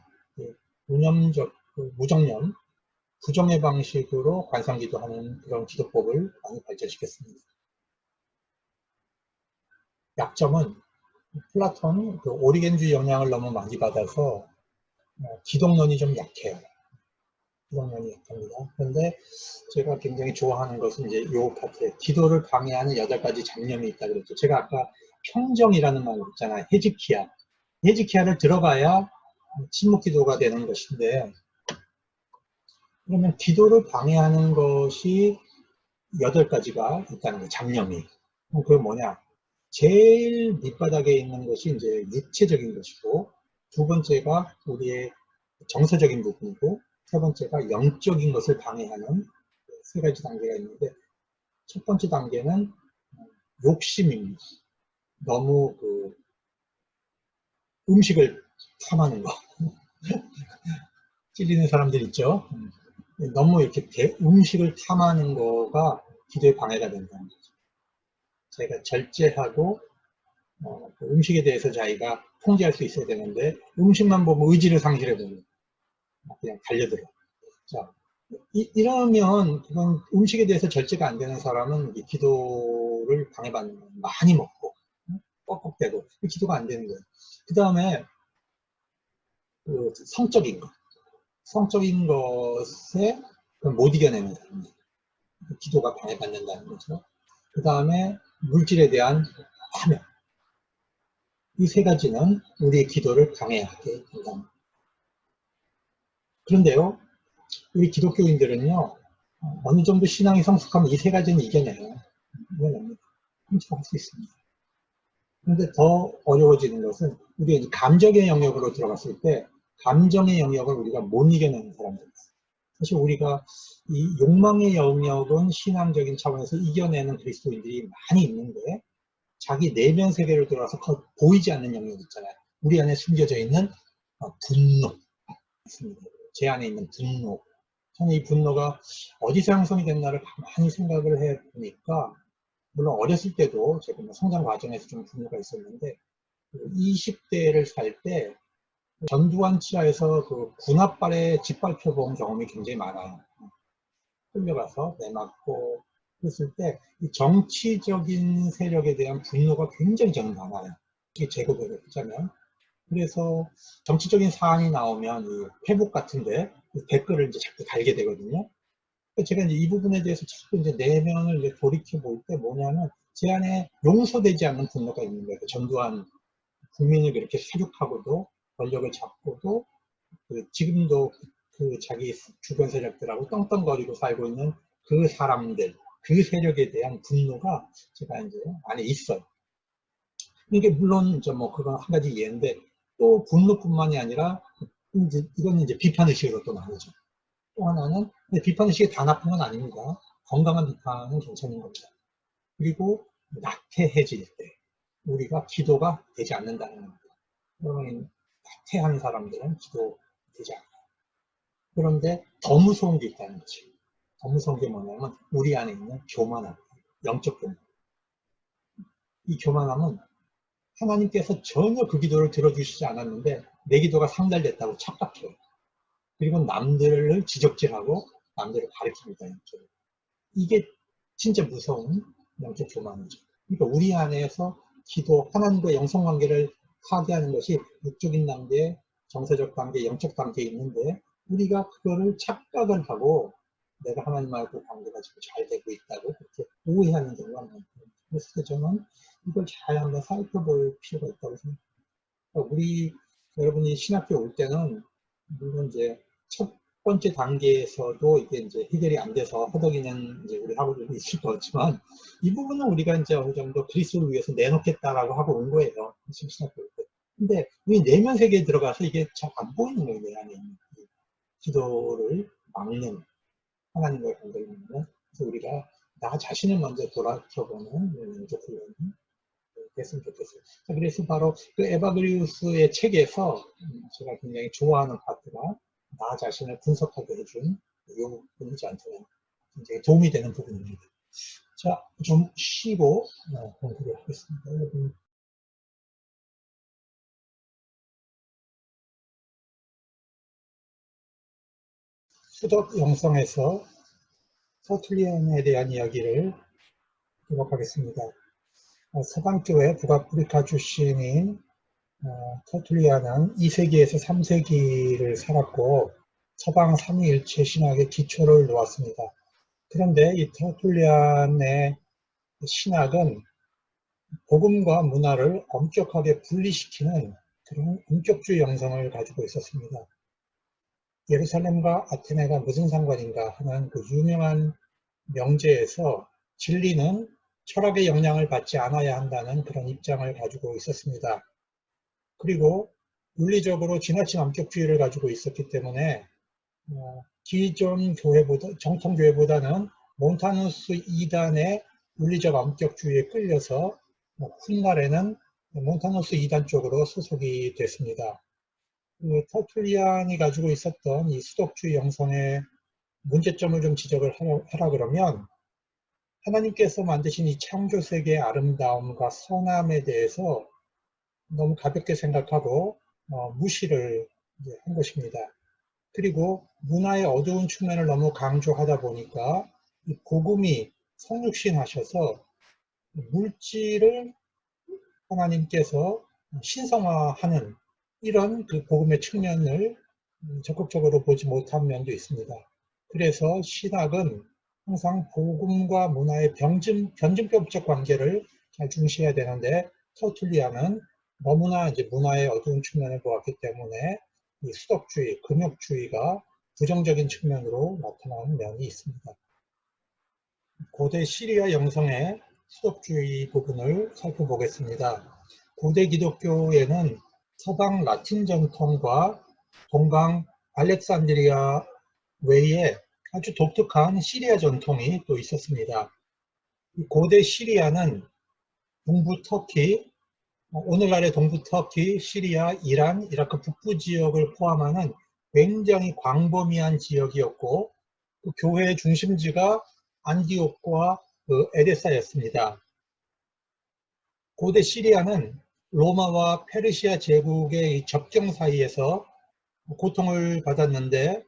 무념적, 무정념, 부정의 방식으로 관상기도하는 그런 기도법을 많이 발전시켰습니다. 약점은 플라톤 그 오리겐주의 영향을 너무 많이 받아서 기독론이 좀 약해요. 기독론이 약합니다. 그런데 제가 굉장히 좋아하는 것은 이제 이 파트에 기도를 방해하는 8가지 잡념이 있다 그랬죠. 제가 아까 평정이라는 말을 했잖아요. 헤즈키야. 헤즈키야를 들어가야 침묵기도가 되는 것인데 그러면 기도를 방해하는 것이 8가지가 있다는 거예요. 잡념이. 그게 뭐냐? 제일 밑바닥에 있는 것이 이제 육체적인 것이고, 두 번째가 우리의 정서적인 부분이고, 세 번째가 영적인 것을 방해하는 3가지 단계가 있는데, 첫 번째 단계는 욕심입니다. 너무 음식을 탐하는 거. 찔리는 사람들 있죠. 너무 이렇게 음식을 탐하는 거가 기도에 방해가 된다는 거죠. 자기가 절제하고 음식에 대해서 자기가 통제할 수 있어야 되는데 음식만 보면 의지를 상실해버려요. 그냥 달려들어. 자, 이러면 그건 음식에 대해서 절제가 안 되는 사람은 이 기도를 방해받는 거예요. 많이 먹고 뻑뻑대고 기도가 안 되는 거예요. 그 다음에 성적인 것. 성적인 것에 못 이겨내는 사람들. 기도가 방해받는다는 거죠. 그 다음에 물질에 대한 화면. 이 3가지는 우리의 기도를 방해하게 된다. 그런데요, 우리 기독교인들은요, 어느 정도 신앙이 성숙하면 이 3가지는 이겨내요. 이겨냅니다. 훔쳐갈 수 있습니다. 그런데 더 어려워지는 것은 우리가 감정의 영역으로 들어갔을 때 감정의 영역을 우리가 못 이겨내는 사람들입니다. 사실 우리가 이 욕망의 영역은 신앙적인 차원에서 이겨내는 그리스도인들이 많이 있는데 자기 내면 세계를 들어와서 보이지 않는 영역 있잖아요. 우리 안에 숨겨져 있는 분노 있습니다. 제 안에 있는 분노. 저는 이 분노가 어디서 형성이 됐나를 가만히 생각을 해보니까 물론 어렸을 때도 제가 성장 과정에서 좀 분노가 있었는데 20대를 살 때 전두환 치하에서 군합발에 짓밟혀 본 경험이 굉장히 많아요. 끌려가서 내맞고 그랬을 때 이 정치적인 세력에 대한 분노가 굉장히 저는 많아요. 이게 제거를 하자면. 그래서 정치적인 사안이 나오면 이 페북 같은데 댓글을 이제 자꾸 달게 되거든요. 제가 이제 이 부분에 대해서 자꾸 이제 내면을 이제 돌이켜 볼 때 뭐냐면 제 안에 용서되지 않는 분노가 있는 거예요. 전두환 국민을 그렇게 사륙하고도 권력을 잡고도 지금도 자기 주변 세력들하고 떵떵거리고 살고 있는 그 사람들, 그 세력에 대한 분노가 제가 이제 안에 있어요. 이게 물론 이제 뭐 그건 한 가지 예인데 또 분노뿐만이 아니라 이건 이제 비판의식으로 또 나오죠. 또 하나는 비판의식이 다 나쁜 건 아닙니다. 건강한 비판은 괜찮은 겁니다. 그리고 나태해질 때 우리가 기도가 되지 않는다는 겁니다. 그러면 나태한 사람들은 기도 되지 않아요. 그런데 더 무서운 게 있다는 거지. 더 무서운 게 뭐냐면 우리 안에 있는 교만함, 영적 교만. 이 교만함은 하나님께서 전혀 그 기도를 들어주시지 않았는데 내 기도가 상달됐다고 착각해요. 그리고 남들을 지적질하고 남들을 가르칩니다. 영적으로. 이게 진짜 무서운 영적 교만이죠. 그러니까 우리 안에서 기도, 하나님과 영성관계를 파괴하는 것이 육적인 단계, 정서적 단계, 영적 단계에 있는데 우리가 그거를 착각을 하고 내가 하나님하고 관계가 지금 잘 되고 있다고 그렇게 오해하는 경우가 많아요. 그래서 저는 이걸 잘 한번 살펴볼 필요가 있다고 생각합니다. 우리 여러분이 신학교 올 때는 물론 이제 첫 번째 단계에서도 이게 이제 해결이 안 돼서 허덕이는 이제 우리 학우들도 있을 거지만 이 부분은 우리가 이제 어느 정도 그리스도를 위해서 내놓겠다라고 하고 온 거예요. 신학교 올 때. 근데 우리 내면 세계에 들어가서 이게 잘 안 보이는 거예요. 내 안에 있는 기도를 막는 하나님과의 관계를 막는. 그래서 우리가 나 자신을 먼저 돌아켜보는 영적 훈련이 됐으면 좋겠어요. 그래서 바로 그 에바그리우스의 책에서 제가 굉장히 좋아하는 파트가 나 자신을 분석하게 해준 이 부분이지 않더라도 굉장히 도움이 되는 부분입니다. 자, 좀 쉬고 공부를 하겠습니다. 여러분. 수덕 영성에서 터툴리안에 대한 이야기를 기록하겠습니다. 서방교회 북아프리카 출신인 터툴리안은 2세기에서 3세기를 살았고 서방 삼위일체 신학의 기초를 놓았습니다. 그런데 이 터툴리안의 신학은 복음과 문화를 엄격하게 분리시키는 그런 인격주의 영성을 가지고 있었습니다. 예루살렘과 아테네가 무슨 상관인가 하는 그 유명한 명제에서 진리는 철학의 영향을 받지 않아야 한다는 그런 입장을 가지고 있었습니다. 그리고 윤리적으로 지나친 엄격주의를 가지고 있었기 때문에 기존 교회보다, 정통교회보다는 몬타누스 이단의 윤리적 엄격주의에 끌려서 훗날에는 몬타누스 이단 쪽으로 소속이 됐습니다. 터툴리안이 가지고 있었던 이 수독주의 영성의 문제점을 좀 지적을 하라 그러면, 하나님께서 만드신 이 창조세계의 아름다움과 선함에 대해서 너무 가볍게 생각하고 무시를 한 것입니다. 그리고 문화의 어두운 측면을 너무 강조하다 보니까 이 복음이 성육신하셔서 물질을 하나님께서 신성화하는 이런 그 복음의 측면을 적극적으로 보지 못한 면도 있습니다. 그래서 신학은 항상 복음과 문화의 변증법적 관계를 잘 중시해야 되는데, 터툴리안은 너무나 이제 문화의 어두운 측면을 보았기 때문에 이 수덕주의, 금욕주의가 부정적인 측면으로 나타나는 면이 있습니다. 고대 시리아 영성의 수덕주의 부분을 살펴보겠습니다. 고대 기독교에는 서방 라틴 전통과 동방 알렉산드리아 외에 아주 독특한 시리아 전통이 또 있었습니다. 고대 시리아는 동부 터키, 오늘날의 동부 터키, 시리아, 이란, 이라크 북부 지역을 포함하는 굉장히 광범위한 지역이었고, 그 교회의 중심지가 안디옥과 에데사였습니다. 고대 시리아는 로마와 페르시아 제국의 접경 사이에서 고통을 받았는데,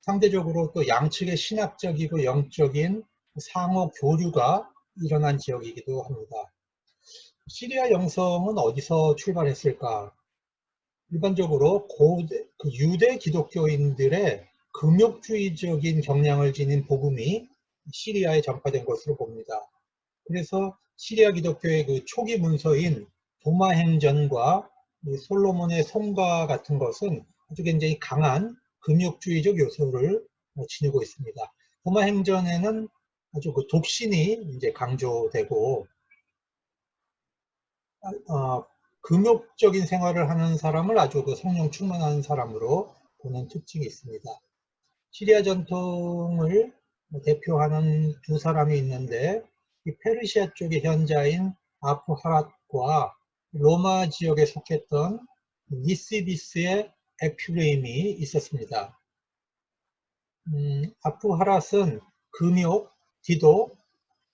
상대적으로 또 양측의 신학적이고 영적인 상호 교류가 일어난 지역이기도 합니다. 시리아 영성은 어디서 출발했을까? 일반적으로 유대 기독교인들의 금욕주의적인 경향을 지닌 복음이 시리아에 전파된 것으로 봅니다. 그래서 시리아 기독교의 그 초기 문서인 도마행전과 솔로몬의 성가 같은 것은 아주 굉장히 강한 금욕주의적 요소를 지니고 있습니다. 도마행전에는 아주 그 독신이 이제 강조되고, 금욕적인 생활을 하는 사람을 아주 그 성령 충만한 사람으로 보는 특징이 있습니다. 시리아 전통을 대표하는 두 사람이 있는데, 이 페르시아 쪽의 현자인 아프하랏과 로마 지역에 속했던 니시비스의 에큐레임이 있었습니다. 아프하랏은 금욕, 기도,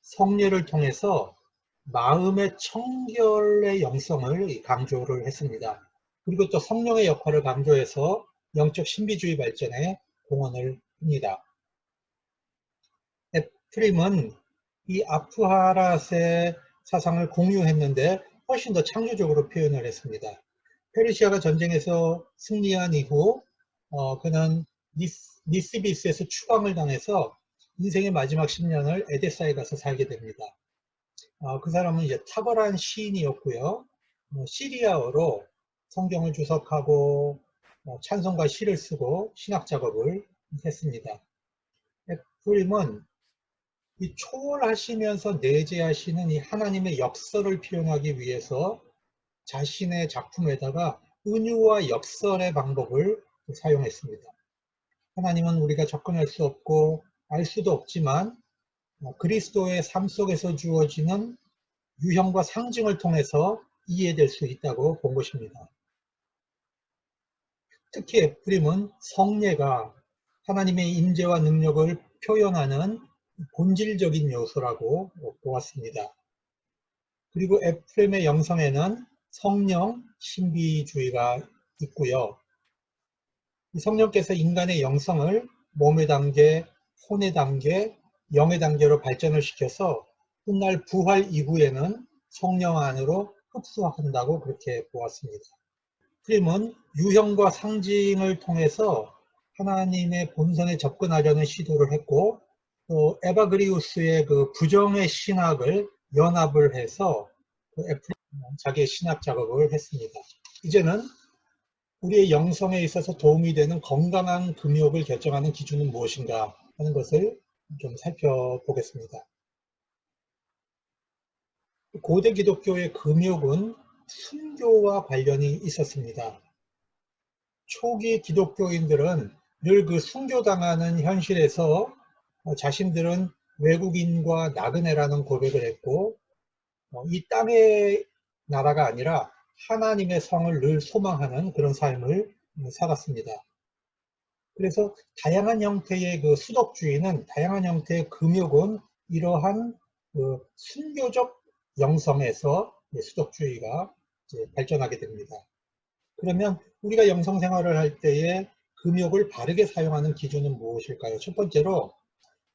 성례를 통해서 마음의 청결의 영성을 강조를 했습니다. 그리고 또 성령의 역할을 강조해서 영적 신비주의 발전에 공헌을 합니다. 에프림은 이 아프하랏의 사상을 공유했는데 훨씬 더 창조적으로 표현을 했습니다. 페르시아가 전쟁에서 승리한 이후 그는 니시비스에서 추방을 당해서 인생의 마지막 10년을 에데사에 가서 살게 됩니다. 그 사람은 이제 탁월한 시인이었고요. 시리아어로 성경을 주석하고 찬송과 시를 쓰고 신학 작업을 했습니다. 에프림은 이 초월하시면서 내재하시는 이 하나님의 역설을 표현하기 위해서 자신의 작품에다가 은유와 역설의 방법을 사용했습니다. 하나님은 우리가 접근할 수 없고 알 수도 없지만 그리스도의 삶 속에서 주어지는 유형과 상징을 통해서 이해될 수 있다고 본 것입니다. 특히 에프림은 성례가 하나님의 임재와 능력을 표현하는 본질적인 요소라고 보았습니다. 그리고 에프림의 영성에는 성령 신비주의가 있고요. 이 성령께서 인간의 영성을 몸의 단계, 혼의 단계, 영의 단계로 발전을 시켜서 훗날 부활 이후에는 성령 안으로 흡수한다고 그렇게 보았습니다. 에프림은 유형과 상징을 통해서 하나님의 본성에 접근하려는 시도를 했고, 또 에바그리우스의 그 부정의 신학을 연합을 해서 그 에프림은 자기의 신학 작업을 했습니다. 이제는 우리의 영성에 있어서 도움이 되는 건강한 금욕을 결정하는 기준은 무엇인가 하는 것을 좀 살펴보겠습니다. 고대 기독교의 금욕은 순교와 관련이 있었습니다. 초기 기독교인들은 늘 그 순교당하는 현실에서 자신들은 외국인과 나그네라는 고백을 했고, 이 땅의 나라가 아니라 하나님의 성을 늘 소망하는 그런 삶을 살았습니다. 그래서 다양한 형태의 그 수덕주의는, 다양한 형태의 금욕은 이러한 그 순교적 영성에서 수덕주의가 이제 발전하게 됩니다. 그러면 우리가 영성 생활을 할 때에 금욕을 바르게 사용하는 기준은 무엇일까요? 첫 번째로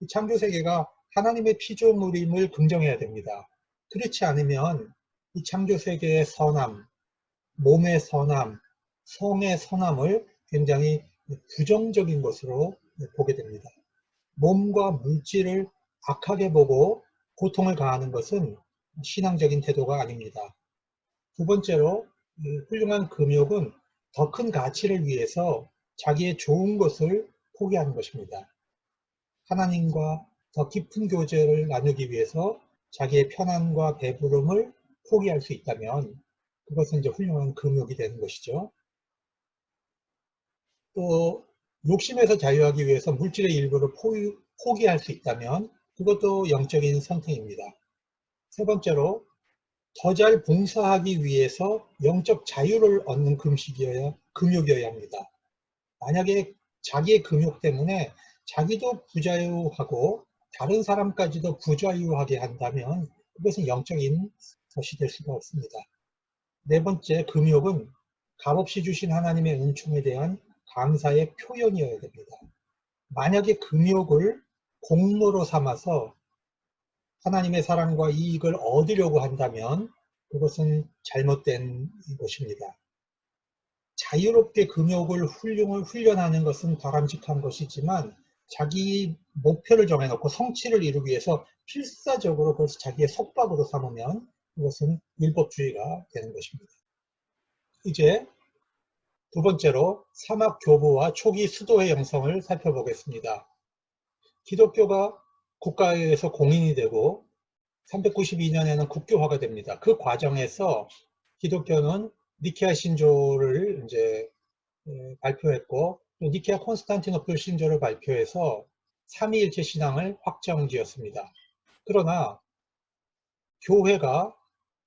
창조 세계가 하나님의 피조물임을 긍정해야 됩니다. 그렇지 않으면 이 창조 세계의 선함, 몸의 선함, 성의 선함을 굉장히 부정적인 것으로 보게 됩니다. 몸과 물질을 악하게 보고 고통을 가하는 것은 신앙적인 태도가 아닙니다. 두 번째로 훌륭한 금욕은 더 큰 가치를 위해서 자기의 좋은 것을 포기하는 것입니다. 하나님과 더 깊은 교제를 나누기 위해서 자기의 편안과 배부름을 포기할 수 있다면 그것은 이제 훌륭한 금욕이 되는 것이죠. 또 욕심에서 자유하기 위해서 물질의 일부를 포기할 수 있다면 그것도 영적인 선택입니다. 세 번째로 더 잘 봉사하기 위해서 영적 자유를 얻는 금욕이어야 합니다. 만약에 자기의 금욕 때문에 자기도 부자유하고 다른 사람까지도 부자유하게 한다면 그것은 영적인 것이 될 수가 없습니다. 네 번째, 금욕은 값없이 주신 하나님의 은총에 대한 감사의 표현이어야 됩니다. 만약에 금욕을 공로로 삼아서 하나님의 사랑과 이익을 얻으려고 한다면 그것은 잘못된 것입니다. 자유롭게 금욕을 훈련하는 것은 바람직한 것이지만 자기 목표를 정해놓고 성취를 이루기 위해서 필사적으로 그것을 자기의 속박으로 삼으면 그것은 율법주의가 되는 것입니다. 이제 두 번째로 사막 교부와 초기 수도의 영성을 살펴보겠습니다. 기독교가 국가에서 공인이 되고 392년에는 국교화가 됩니다. 그 과정에서 기독교는 니케아 신조를 이제 발표했고 또 니케아 콘스탄티노플 신조를 발표해서 삼위일체 신앙을 확정지었습니다. 그러나 교회가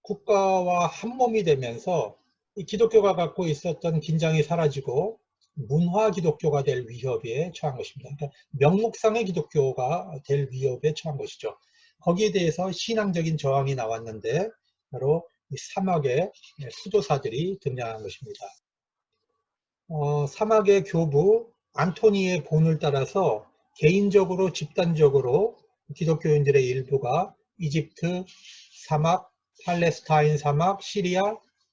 국가와 한몸이 되면서 이 기독교가 갖고 있었던 긴장이 사라지고 문화 기독교가 될 위협에 처한 것입니다. 그러니까 명목상의 기독교가 될 위협에 처한 것이죠. 거기에 대해서 신앙적인 저항이 나왔는데 바로 이 사막의 수도사들이 등장한 것입니다. 사막의 교부 안토니의 본을 따라서 개인적으로 집단적으로 기독교인들의 일부가 이집트 사막, 팔레스타인 사막, 시리아,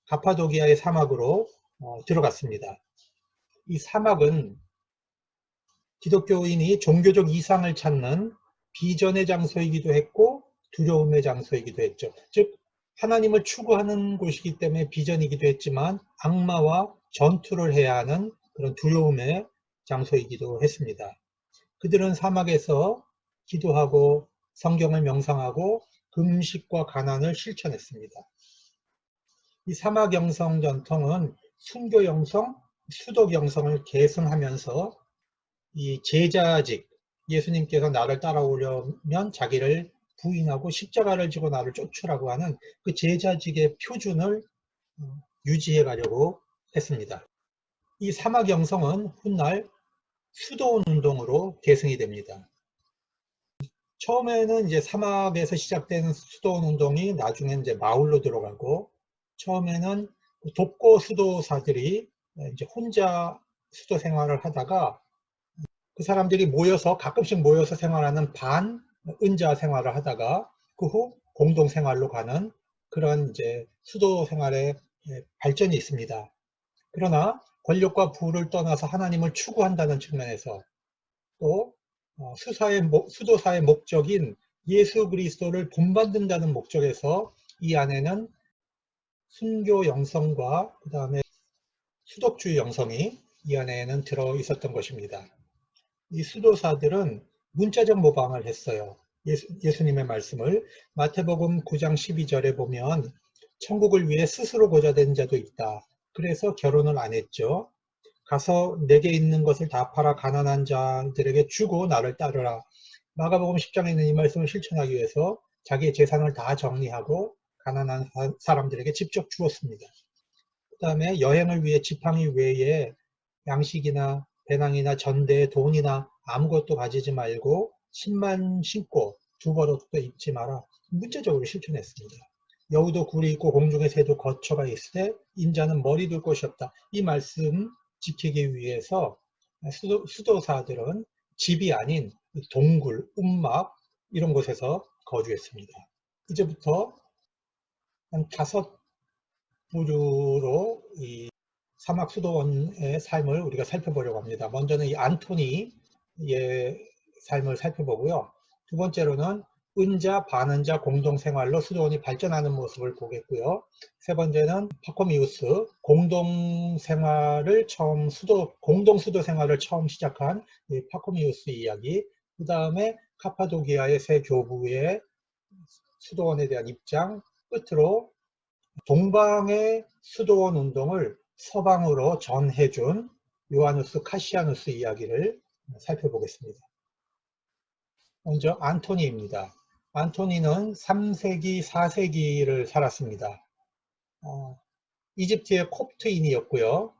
가파도기아의 사막으로 들어갔습니다. 이 사막은 기독교인이 종교적 이상을 찾는 비전의 장소이기도 했고 두려움의 장소이기도 했죠. 즉 하나님을 추구하는 곳이기 때문에 비전이기도 했지만 악마와 전투를 해야 하는 그런 두려움의 장소이기도 했습니다. 그들은 사막에서 기도하고 성경을 명상하고 금식과 가난을 실천했습니다. 이 사막 영성 전통은 순교 영성, 수독 영성을 계승하면서 이 제자직, 예수님께서 나를 따라오려면 자기를 부인하고 십자가를 지고 나를 쫓으라고 하는 그 제자직의 표준을 유지해 가려고 했습니다. 이 사막 영성은 훗날 수도원 운동으로 계승이 됩니다. 처음에는 이제 사막에서 시작된 수도원 운동이 나중에 이제 마을로 들어가고 처음에는 독고 수도사들이 이제 혼자 수도 생활을 하다가 그 사람들이 모여서 가끔씩 모여서 생활하는 반은자 생활을 하다가 그 후 공동 생활로 가는 그런 이제 수도 생활의 발전이 있습니다. 그러나 권력과 부를 떠나서 하나님을 추구한다는 측면에서 또 수도사의 목적인 예수 그리스도를 본받는다는 목적에서 이 안에는 순교 영성과 그 다음에 수독주의 영성이 이 안에는 들어 있었던 것입니다. 이 수도사들은 문자적 모방을 했어요. 예수님의 말씀을 마태복음 9장 12절에 보면 천국을 위해 스스로 고자된 자도 있다. 그래서 결혼을 안 했죠. 가서 내게 있는 것을 다 팔아 가난한 자들에게 주고 나를 따르라. 마가복음 10장에 있는 이 말씀을 실천하기 위해서 자기의 재산을 다 정리하고 가난한 사람들에게 직접 주었습니다. 그 다음에 여행을 위해 지팡이 외에 양식이나 배낭이나 전대, 돈이나 아무것도 가지지 말고 신만 신고 두 벌옷도 입지 마라. 문자적으로 실천했습니다. 여우도 굴이 있고 공중의 새도 거처가 있으되 인자는 머리 둘 곳이 없다. 이 말씀 지키기 위해서 수도사들은 집이 아닌 동굴, 움막 이런 곳에서 거주했습니다. 이제부터 한 5부류로 이 사막 수도원의 삶을 우리가 살펴보려고 합니다. 먼저는 이 안토니의 삶을 살펴보고요. 두 번째로는 은자, 반은자 공동생활로 수도원이 발전하는 모습을 보겠고요. 세 번째는 파코미우스, 공동수도 생활을 처음 시작한 이 파코미우스 이야기. 그 다음에 카파도기아의 세 교부의 수도원에 대한 입장, 끝으로 동방의 수도원 운동을 서방으로 전해준 요하누스 카시아누스 이야기를 살펴보겠습니다. 먼저 안토니입니다. 안토니는 3세기, 4세기를 살았습니다. 이집트의 콥트인이었고요.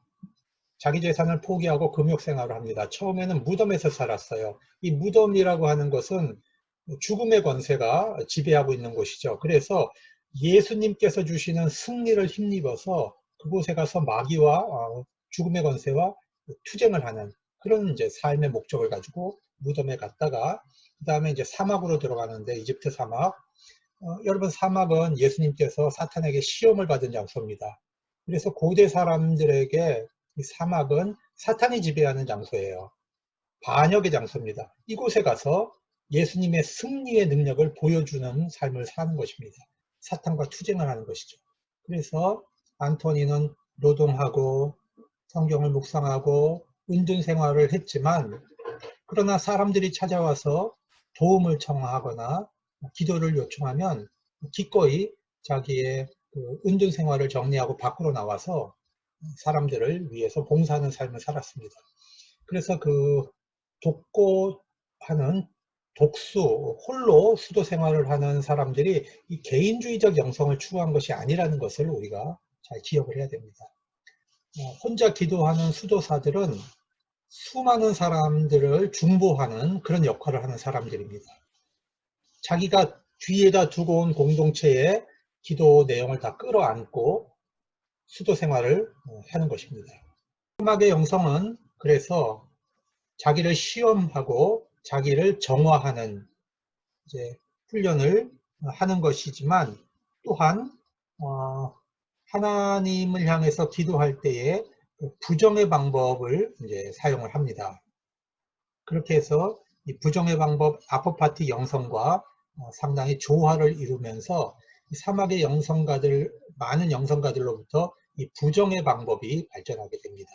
자기 재산을 포기하고 금욕생활을 합니다. 처음에는 무덤에서 살았어요. 이 무덤이라고 하는 것은 죽음의 권세가 지배하고 있는 곳이죠. 그래서 예수님께서 주시는 승리를 힘입어서 그곳에 가서 마귀와 죽음의 권세와 투쟁을 하는 그런 이제 삶의 목적을 가지고 무덤에 갔다가 그 다음에 이제 사막으로 들어가는데 이집트 사막. 여러분 사막은 예수님께서 사탄에게 시험을 받은 장소입니다. 그래서 고대 사람들에게 이 사막은 사탄이 지배하는 장소예요. 반역의 장소입니다. 이곳에 가서 예수님의 승리의 능력을 보여주는 삶을 사는 것입니다. 사탄과 투쟁을 하는 것이죠. 그래서 안토니는 노동하고 성경을 묵상하고 은둔 생활을 했지만 그러나 사람들이 찾아와서 도움을 청하거나 기도를 요청하면 기꺼이 자기의 은둔 생활을 정리하고 밖으로 나와서 사람들을 위해서 봉사하는 삶을 살았습니다. 그래서 독고하는 독수, 홀로 수도 생활을 하는 사람들이 이 개인주의적 영성을 추구한 것이 아니라는 것을 우리가 잘 기억을 해야 됩니다. 혼자 기도하는 수도사들은 수많은 사람들을 중보하는 그런 역할을 하는 사람들입니다. 자기가 뒤에다 두고 온 공동체의 기도 내용을 다 끌어안고 수도 생활을 하는 것입니다. 사막의 영성은 그래서 자기를 시험하고 자기를 정화하는 이제 훈련을 하는 것이지만 또한 하나님을 향해서 기도할 때에 부정의 방법을 이제 사용을 합니다. 그렇게 해서 이 부정의 방법 아포파티 영성과 상당히 조화를 이루면서 사막의 영성가들, 많은 영성가들로부터 이 부정의 방법이 발전하게 됩니다.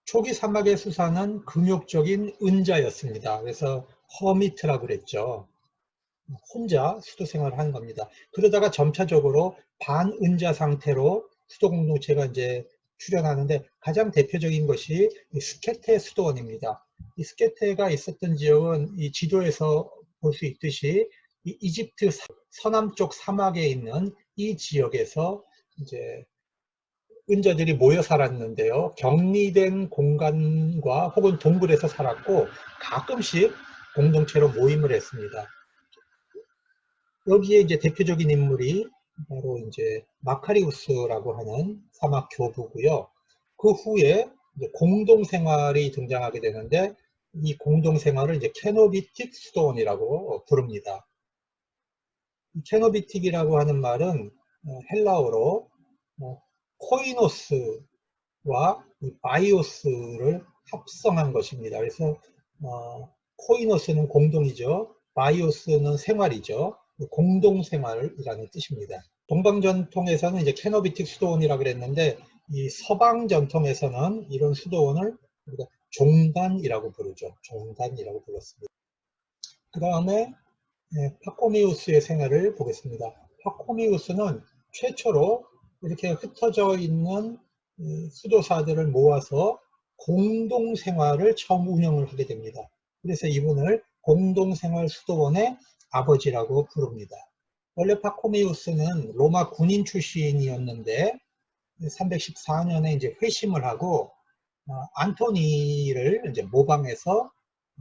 초기 사막의 수사는 금욕적인 은자였습니다. 그래서 허미트라고 그랬죠. 혼자 수도 생활을 하는 겁니다. 그러다가 점차적으로 반은자 상태로 수도 공동체가 이제 출현하는데 가장 대표적인 것이 스케테 수도원입니다. 이 스케테가 있었던 지역은 이 지도에서 볼 수 있듯이 이 이집트 서남쪽 사막에 있는 이 지역에서 이제 은자들이 모여 살았는데요. 격리된 공간과 혹은 동굴에서 살았고 가끔씩 공동체로 모임을 했습니다. 여기에 이제 대표적인 인물이 바로 이제 마카리우스라고 하는 사막 교부고요. 그 후에 이제 공동생활이 등장하게 되는데 이 공동생활을 이제 케노비틱 수도원이라고 부릅니다. 이 케노비틱이라고 하는 말은 헬라어로 코이노스와 바이오스를 합성한 것입니다. 그래서 코이노스는 공동이죠. 바이오스는 생활이죠. 공동생활이라는 뜻입니다. 동방전통에서는 이제 케노비틱 수도원이라고 그랬는데 이 서방 전통에서는 이런 수도원을 우리가 종단이라고 부르죠. 종단이라고 불렀습니다. 그 다음에 파코미우스의 생애를 보겠습니다. 파코미우스는 최초로 이렇게 흩어져 있는 수도사들을 모아서 공동생활을 처음 운영을 하게 됩니다. 그래서 이분을 공동생활 수도원의 아버지라고 부릅니다. 원래 파코미우스는 로마 군인 출신이었는데 314년에 이제 회심을 하고 안토니를 이제 모방해서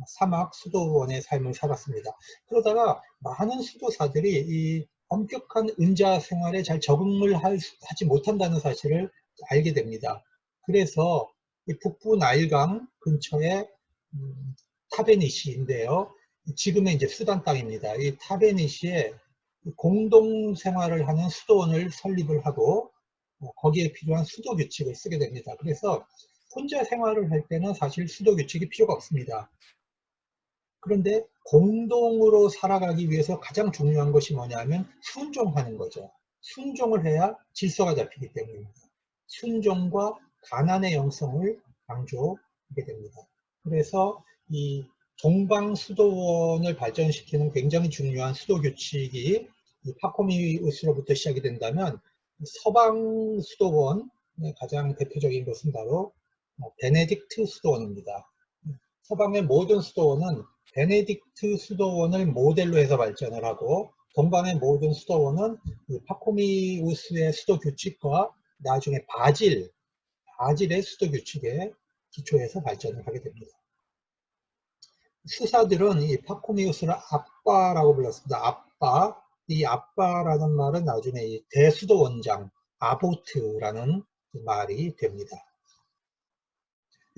사막 수도원의 삶을 살았습니다. 그러다가 많은 수도사들이 이 엄격한 은자 생활에 잘 적응을 하지 못한다는 사실을 알게 됩니다. 그래서 이 북부 나일강 근처에 타베니시인데요. 지금의 이제 수단 땅입니다. 이 타베니시에 공동 생활을 하는 수도원을 설립을 하고 거기에 필요한 수도 규칙을 쓰게 됩니다. 그래서 혼자 생활을 할 때는 사실 수도 규칙이 필요가 없습니다. 그런데 공동으로 살아가기 위해서 가장 중요한 것이 뭐냐면 순종하는 거죠. 순종을 해야 질서가 잡히기 때문입니다. 순종과 가난의 영성을 강조하게 됩니다. 그래서 이 동방수도원을 발전시키는 굉장히 중요한 수도 규칙이 이 파코미우스로부터 시작이 된다면 서방 수도원의 가장 대표적인 것은 바로 베네딕트 수도원입니다. 서방의 모든 수도원은 베네딕트 수도원을 모델로 해서 발전을 하고 동방의 모든 수도원은 파코미우스의 수도 규칙과 나중에 바질의 수도 규칙에 기초해서 발전을 하게 됩니다. 수사들은 이 파코미우스를 아빠라고 불렀습니다. 아빠. 이 아빠라는 말은 나중에 이 대수도원장, 아보트라는 말이 됩니다.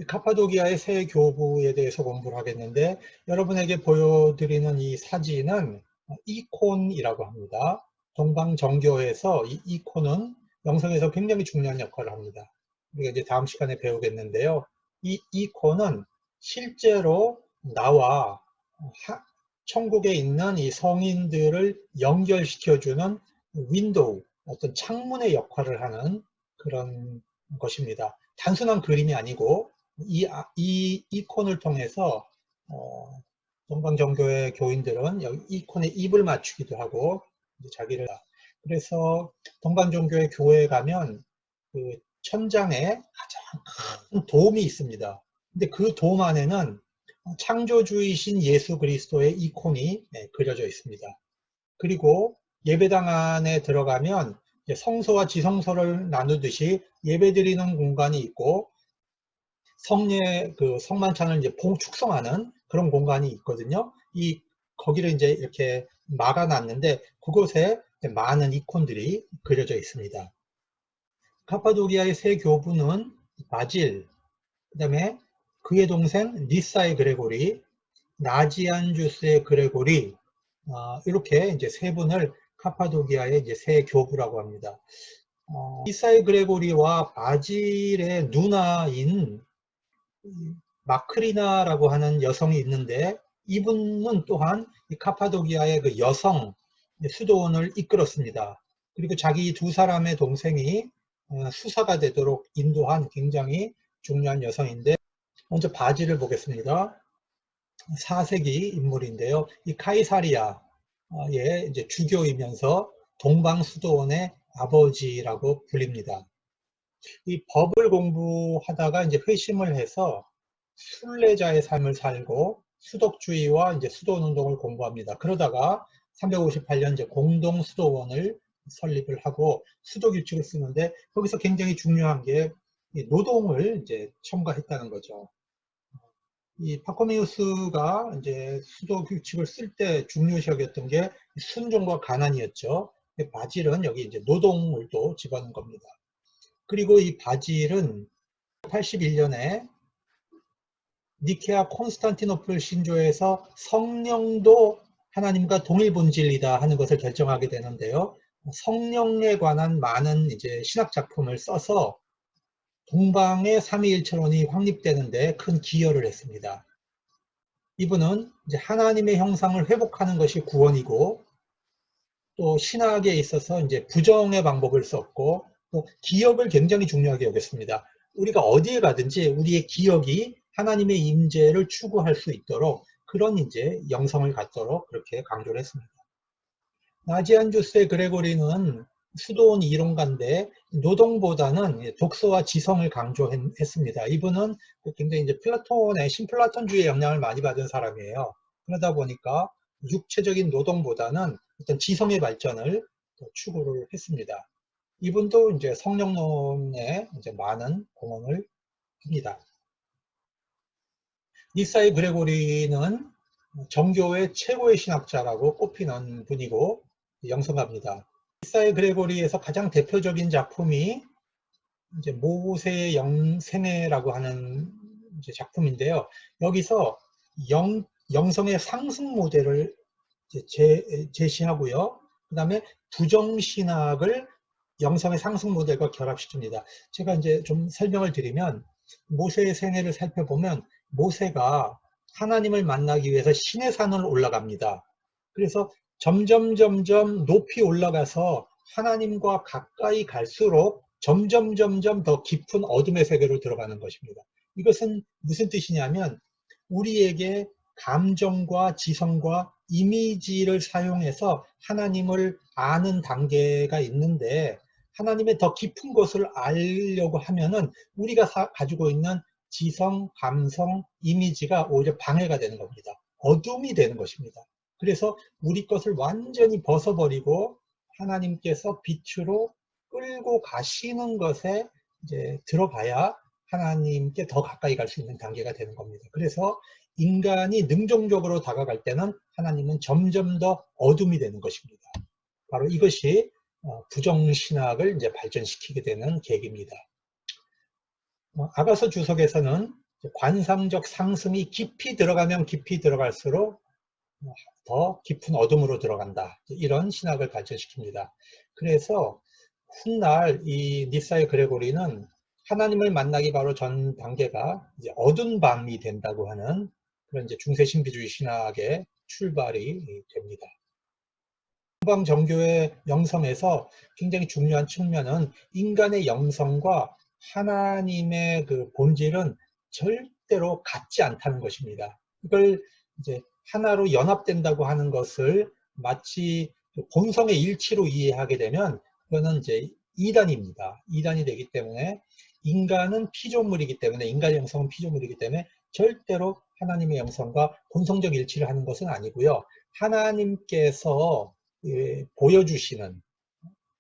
카파도기아의 새 교부에 대해서 공부를 하겠는데 여러분에게 보여드리는 이 사진은 이콘이라고 합니다. 동방정교에서 이 이콘은 영성에서 굉장히 중요한 역할을 합니다. 우리가 이제 다음 시간에 배우겠는데요. 이 이콘은 실제로 나와 천국에 있는 이 성인들을 연결시켜주는 윈도우, 어떤 창문의 역할을 하는 그런 것입니다. 단순한 그림이 아니고 이 이콘을 통해서 동방정교회 교인들은 여기 이콘에 입을 맞추기도 하고 자기를 그래서 동방정교회 교회에 가면 그 천장에 가장 큰 돔이 있습니다. 근데 그 돔 안에는 창조주이신 예수 그리스도의 이콘이 그려져 있습니다. 그리고 예배당 안에 들어가면 성소와 지성소를 나누듯이 예배드리는 공간이 있고 성만찬을 이제 축성하는 그런 공간이 있거든요. 거기를 이제 이렇게 막아놨는데 그곳에 많은 이콘들이 그려져 있습니다. 카파도기아의 새 교부는 바질, 그 다음에 그의 동생 니사의 그레고리, 나지안주스의 그레고리, 이렇게 이제 세 분을 카파도기아의 이제 새 교부라고 합니다. 니사의 그레고리와 바질의 누나인 마크리나라고 하는 여성이 있는데 이분은 또한 이 카파도기아의 그 여성 수도원을 이끌었습니다. 그리고 자기 두 사람의 동생이 수사가 되도록 인도한 굉장히 중요한 여성인데 먼저 바질을 보겠습니다. 4세기 인물인데요. 이 카이사리아의 이제 주교이면서 동방수도원의 아버지라고 불립니다. 이 법을 공부하다가 이제 회심을 해서 순례자의 삶을 살고 수덕주의와 이제 수도원운동을 공부합니다. 그러다가 358년 이제 공동수도원을 설립을 하고 수도규칙을 쓰는데 거기서 굉장히 중요한 게 노동을 이제 첨가했다는 거죠. 이 파코미우스가 이제 수도규칙을 쓸 때 중요시 여겼던 게 순종과 가난이었죠. 바질은 여기 이제 노동을 또 집어넣은 겁니다. 그리고 이 바질은 81년에 니케아 콘스탄티노플 신조에서 성령도 하나님과 동일 본질이다 하는 것을 결정하게 되는데요. 성령에 관한 많은 이제 신학 작품을 써서 동방의 삼위일체론이 확립되는데 큰 기여를 했습니다. 이분은 이제 하나님의 형상을 회복하는 것이 구원이고 또 신학에 있어서 이제 부정의 방법을 썼고 또 기억을 굉장히 중요하게 여겼습니다. 우리가 어디에 가든지 우리의 기억이 하나님의 임재를 추구할 수 있도록 그런 이제 영성을 갖도록 그렇게 강조를 했습니다. 나지안주스의 그레고리는 수도원 이론가인데 노동보다는 독서와 지성을 강조했습니다. 이분은 굉장히 이제 플라톤의 신플라톤주의의 영향을 많이 받은 사람이에요. 그러다 보니까 육체적인 노동보다는 어떤 지성의 발전을 추구를 했습니다. 이분도 이제 성령론에 이제 많은 공헌을 합니다. 니사의 그레고리는 정교의 최고의 신학자라고 꼽히는 분이고 영성가입니다. 니사의 그레고리에서 가장 대표적인 작품이 이제 모세의 영생애라고 하는 이제 작품인데요. 여기서 영성의 상승 모델을 제시하고요. 그 다음에 부정신학을 영성의 상승 모델과 결합시킵니다. 제가 이제 좀 설명을 드리면 모세의 생애를 살펴보면 모세가 하나님을 만나기 위해서 신의 산을 올라갑니다. 그래서 점점 높이 올라가서 하나님과 가까이 갈수록 점점 더 깊은 어둠의 세계로 들어가는 것입니다. 이것은 무슨 뜻이냐면 우리에게 감정과 지성과 이미지를 사용해서 하나님을 아는 단계가 있는데 하나님의 더 깊은 것을 알려고 하면은 우리가 가지고 있는 지성, 감성, 이미지가 오히려 방해가 되는 겁니다. 어둠이 되는 것입니다. 그래서 우리 것을 완전히 벗어버리고 하나님께서 빛으로 끌고 가시는 것에 이제 들어가야 하나님께 더 가까이 갈 수 있는 단계가 되는 겁니다. 그래서 인간이 능동적으로 다가갈 때는 하나님은 점점 더 어둠이 되는 것입니다. 바로 이것이 부정신학을 이제 발전시키게 되는 계기입니다. 아가서 주석에서는 관상적 상승이 깊이 들어가면 깊이 들어갈수록 더 깊은 어둠으로 들어간다. 이런 신학을 발전시킵니다. 그래서 훗날 이 니사의 그레고리는 하나님을 만나기 바로 전 단계가 이제 어두운 밤이 된다고 하는 그런 이제 중세 신비주의 신학의 출발이 됩니다. 동방 정교의 영성에서 굉장히 중요한 측면은 인간의 영성과 하나님의 그 본질은 절대로 같지 않다는 것입니다. 이걸 이제 하나로 연합된다고 하는 것을 마치 본성의 일치로 이해하게 되면 그거는 이제 이단입니다. 이단이 되기 때문에 인간은 피조물이기 때문에 인간의 영성은 피조물이기 때문에 절대로 하나님의 영성과 본성적 일치를 하는 것은 아니고요. 하나님께서 보여주시는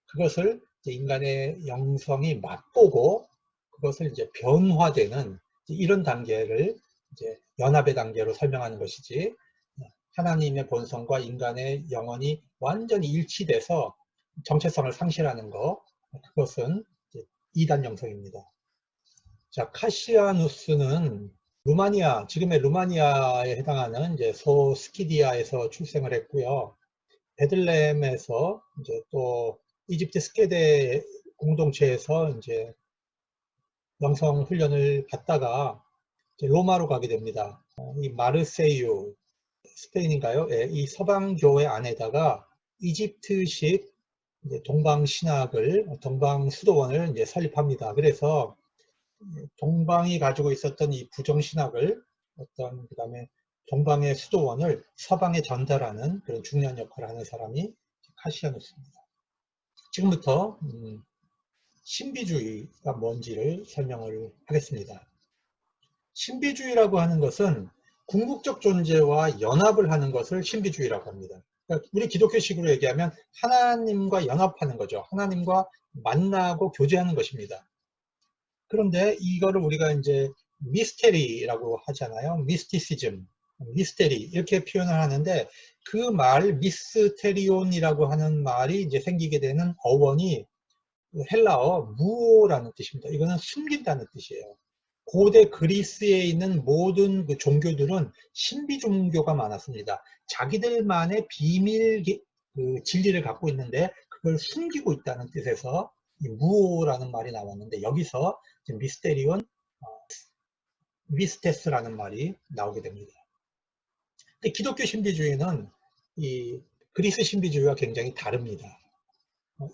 그것을 이제 인간의 영성이 맛보고 그것을 이제 변화되는 이런 단계를 이제 연합의 단계로 설명하는 것이지 하나님의 본성과 인간의 영혼이 완전히 일치돼서 정체성을 상실하는 것 그것은 이제 이단 영성입니다. 자, 카시아누스는 루마니아, 지금의 루마니아에 해당하는 이제 소스키디아에서 출생을 했고요. 베들레헴에서 이제 또 이집트 스케데 공동체에서 이제 영성 훈련을 받다가 이제 로마로 가게 됩니다. 이 마르세유 스페인인가요? 예, 이 서방교회 안에다가 이집트식 이제 동방신학을 동방수도원을 이제 설립합니다. 그래서 동방이 가지고 있었던 이 부정신학을 그다음에 동방의 수도원을 서방에 전달하는 그런 중요한 역할을 하는 사람이 카시아누스입니다. 지금부터 신비주의가 뭔지를 설명을 하겠습니다. 신비주의라고 하는 것은 궁극적 존재와 연합을 하는 것을 신비주의라고 합니다. 그러니까 우리 기독교식으로 얘기하면 하나님과 연합하는 거죠. 하나님과 만나고 교제하는 것입니다. 그런데 이거를 우리가 이제 미스테리라고 하잖아요. 미스티시즘, 미스테리 이렇게 표현을 하는데 그 말 미스테리온이라고 하는 말이 이제 생기게 되는 어원이 헬라어 무오라는 뜻입니다. 이거는 숨긴다는 뜻이에요. 고대 그리스에 있는 모든 그 종교들은 신비 종교가 많았습니다. 자기들만의 비밀 그 진리를 갖고 있는데 그걸 숨기고 있다는 뜻에서 이 무오라는 말이 나왔는데 여기서 미스테리온, 미스테스라는 말이 나오게 됩니다. 근데 기독교 신비주의는 이 그리스 신비주의와 굉장히 다릅니다.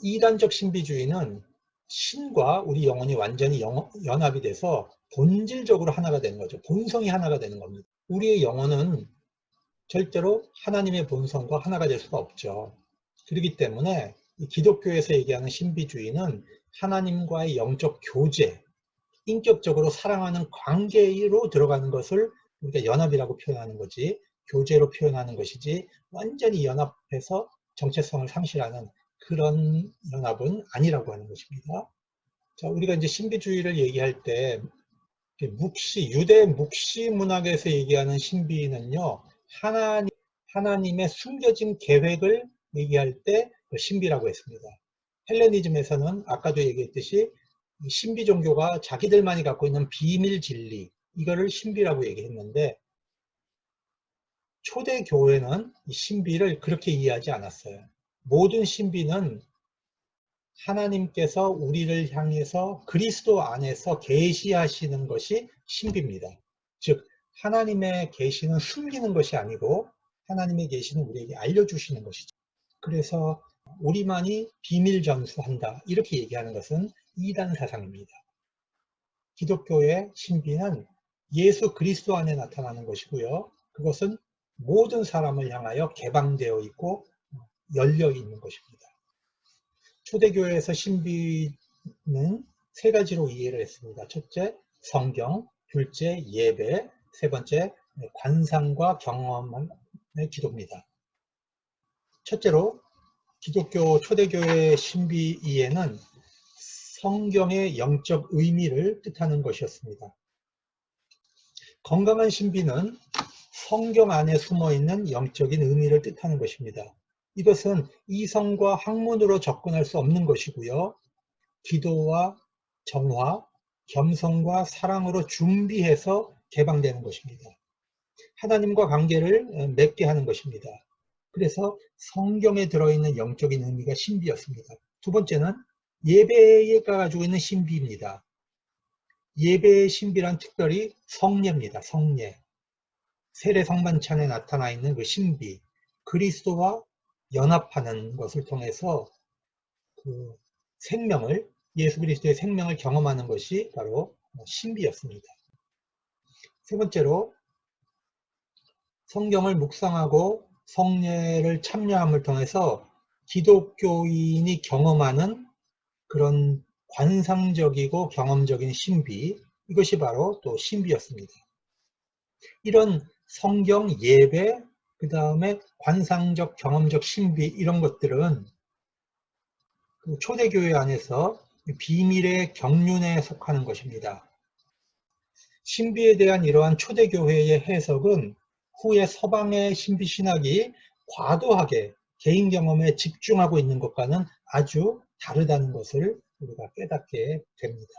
이단적 신비주의는 신과 우리 영혼이 완전히 연합이 돼서 본질적으로 하나가 되는 거죠. 본성이 하나가 되는 겁니다. 우리의 영혼은 절대로 하나님의 본성과 하나가 될 수가 없죠. 그렇기 때문에 기독교에서 얘기하는 신비주의는 하나님과의 영적 교제, 인격적으로 사랑하는 관계로 들어가는 것을 우리가 연합이라고 표현하는 거지, 교제로 표현하는 것이지, 완전히 연합해서 정체성을 상실하는 그런 연합은 아니라고 하는 것입니다. 자, 우리가 이제 신비주의를 얘기할 때 유대 묵시 문학에서 얘기하는 신비는요, 하나님의 숨겨진 계획을 얘기할 때 신비라고 했습니다. 헬레니즘에서는 아까도 얘기했듯이 신비 종교가 자기들만이 갖고 있는 비밀 진리, 이거를 신비라고 얘기했는데, 초대 교회는 이 신비를 그렇게 이해하지 않았어요. 모든 신비는 하나님께서 우리를 향해서 그리스도 안에서 계시하시는 것이 신비입니다. 즉 하나님의 계시는 숨기는 것이 아니고 하나님의 계시는 우리에게 알려주시는 것이죠. 그래서 우리만이 비밀 전수한다, 이렇게 얘기하는 것은 이단 사상입니다. 기독교의 신비는 예수 그리스도 안에 나타나는 것이고요. 그것은 모든 사람을 향하여 개방되어 있고 열려 있는 것입니다. 초대교회에서 신비는 세 가지로 이해를 했습니다. 첫째, 성경, 둘째, 예배, 세 번째, 관상과 경험의 기도입니다. 첫째로 기독교 초대교회의 신비 이해는 성경의 영적 의미를 뜻하는 것이었습니다. 건강한 신비는 성경 안에 숨어있는 영적인 의미를 뜻하는 것입니다. 이것은 이성과 학문으로 접근할 수 없는 것이고요. 기도와 정화, 겸손과 사랑으로 준비해서 개방되는 것입니다. 하나님과 관계를 맺게 하는 것입니다. 그래서 성경에 들어있는 영적인 의미가 신비였습니다. 두 번째는 예배가 가지고 있는 신비입니다. 예배의 신비란 특별히 성례입니다. 성례. 세례 성만찬에 나타나 있는 그 신비, 그리스도와 연합하는 것을 통해서 그 생명을, 예수 그리스도의 생명을 경험하는 것이 바로 신비였습니다. 세 번째로 성경을 묵상하고 성례를 참여함을 통해서 기독교인이 경험하는 그런 관상적이고 경험적인 신비, 이것이 바로 또 신비였습니다. 이런 성경, 예배, 그 다음에 관상적, 경험적 신비, 이런 것들은 그 초대교회 안에서 비밀의 경륜에 속하는 것입니다. 신비에 대한 이러한 초대교회의 해석은 후에 서방의 신비신학이 과도하게 개인 경험에 집중하고 있는 것과는 아주 다르다는 것을 우리가 깨닫게 됩니다.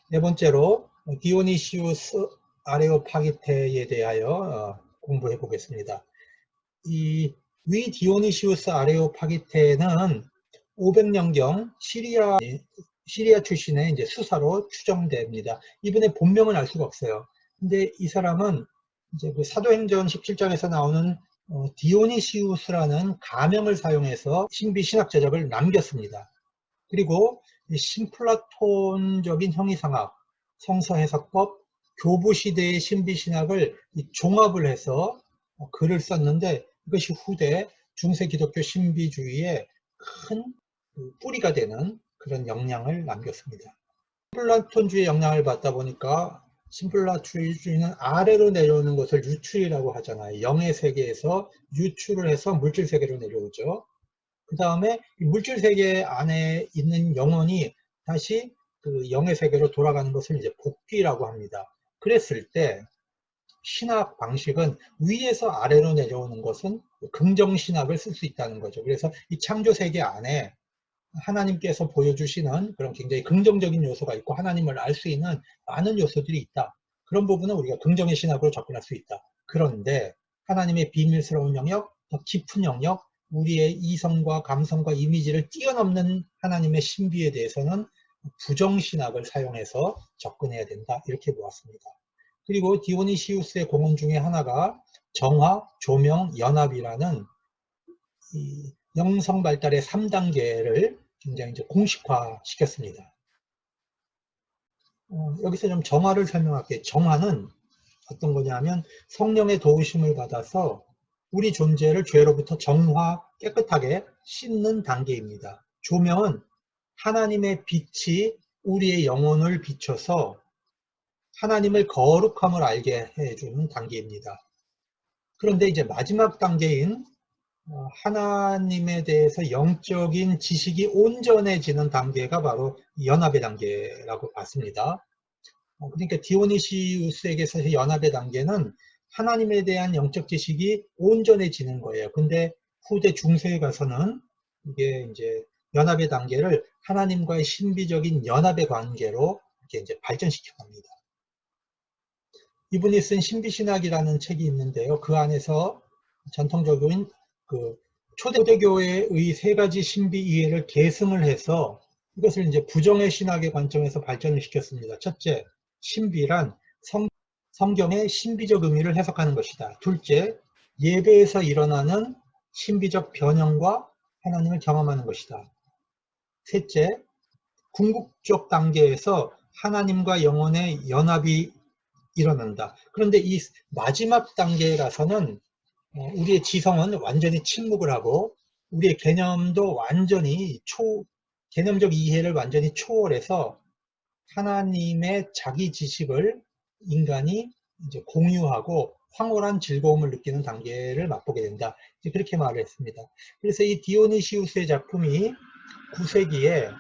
네 번째로 디오니시우스 아레오파기테에 대하여 공부해 보겠습니다. 이 디오니시우스 아레오파기테는 500년경 시리아 출신의 이제 수사로 추정됩니다. 이분의 본명은 알 수가 없어요. 근데 이 사람은 이제 그 사도행전 17장에서 나오는 디오니시우스라는 가명을 사용해서 신비 신학 저작을 남겼습니다. 그리고 신플라톤적인 형이상학, 성서해석법, 교부시대의 신비신학을 종합을 해서 글을 썼는데, 이것이 후대 중세 기독교 신비주의의 큰 뿌리가 되는 그런 영향을 남겼습니다. 신플라톤주의 영향을 받다 보니까 신플라톤주의는 아래로 내려오는 것을 유출이라고 하잖아요. 영의 세계에서 유출을 해서 물질 세계로 내려오죠. 그 다음에 물질 세계 안에 있는 영혼이 다시 그 영의 세계로 돌아가는 것을 이제 복귀라고 합니다. 그랬을 때 신학 방식은 위에서 아래로 내려오는 것은 긍정 신학을 쓸 수 있다는 거죠. 그래서 이 창조 세계 안에 하나님께서 보여주시는 그런 굉장히 긍정적인 요소가 있고 하나님을 알 수 있는 많은 요소들이 있다. 그런 부분은 우리가 긍정의 신학으로 접근할 수 있다. 그런데 하나님의 비밀스러운 영역, 더 깊은 영역, 우리의 이성과 감성과 이미지를 뛰어넘는 하나님의 신비에 대해서는 부정신학을 사용해서 접근해야 된다. 이렇게 보았습니다. 그리고 디오니시우스의 공헌 중에 하나가 정화, 조명, 연합이라는 이 영성 발달의 3단계를 굉장히 이제 공식화 시켰습니다. 여기서 좀 정화를 설명할게요. 정화는 어떤 거냐면 성령의 도우심을 받아서 우리 존재를 죄로부터 정화, 깨끗하게 씻는 단계입니다. 조명은 하나님의 빛이 우리의 영혼을 비춰서 하나님의 거룩함을 알게 해주는 단계입니다. 그런데 이제 마지막 단계인 하나님에 대해서 영적인 지식이 온전해지는 단계가 바로 연합의 단계라고 봤습니다. 그러니까 디오니시우스에게서 연합의 단계는 하나님에 대한 영적 지식이 온전해지는 거예요. 근데 후대 중세에 가서는 이게 이제 연합의 단계를 하나님과의 신비적인 연합의 관계로 이렇게 이제 발전시켜 갑니다. 이분이 쓴 신비신학이라는 책이 있는데요. 그 안에서 전통적인 그 초대교회의 세 가지 신비 이해를 계승을 해서 이것을 이제 부정의 신학의 관점에서 발전을 시켰습니다. 첫째, 신비란 성경의 신비적 의미를 해석하는 것이다. 둘째, 예배에서 일어나는 신비적 변형과 하나님을 경험하는 것이다. 셋째, 궁극적 단계에서 하나님과 영혼의 연합이 일어난다. 그런데 이 마지막 단계라서는 우리의 지성은 완전히 침묵을 하고 우리의 개념도 완전히 개념적 이해를 완전히 초월해서 하나님의 자기 지식을 인간이 이제 공유하고 황홀한 즐거움을 느끼는 단계를 맛보게 된다. 이제 그렇게 말을 했습니다. 그래서 이 디오니시우스의 작품이 9세기에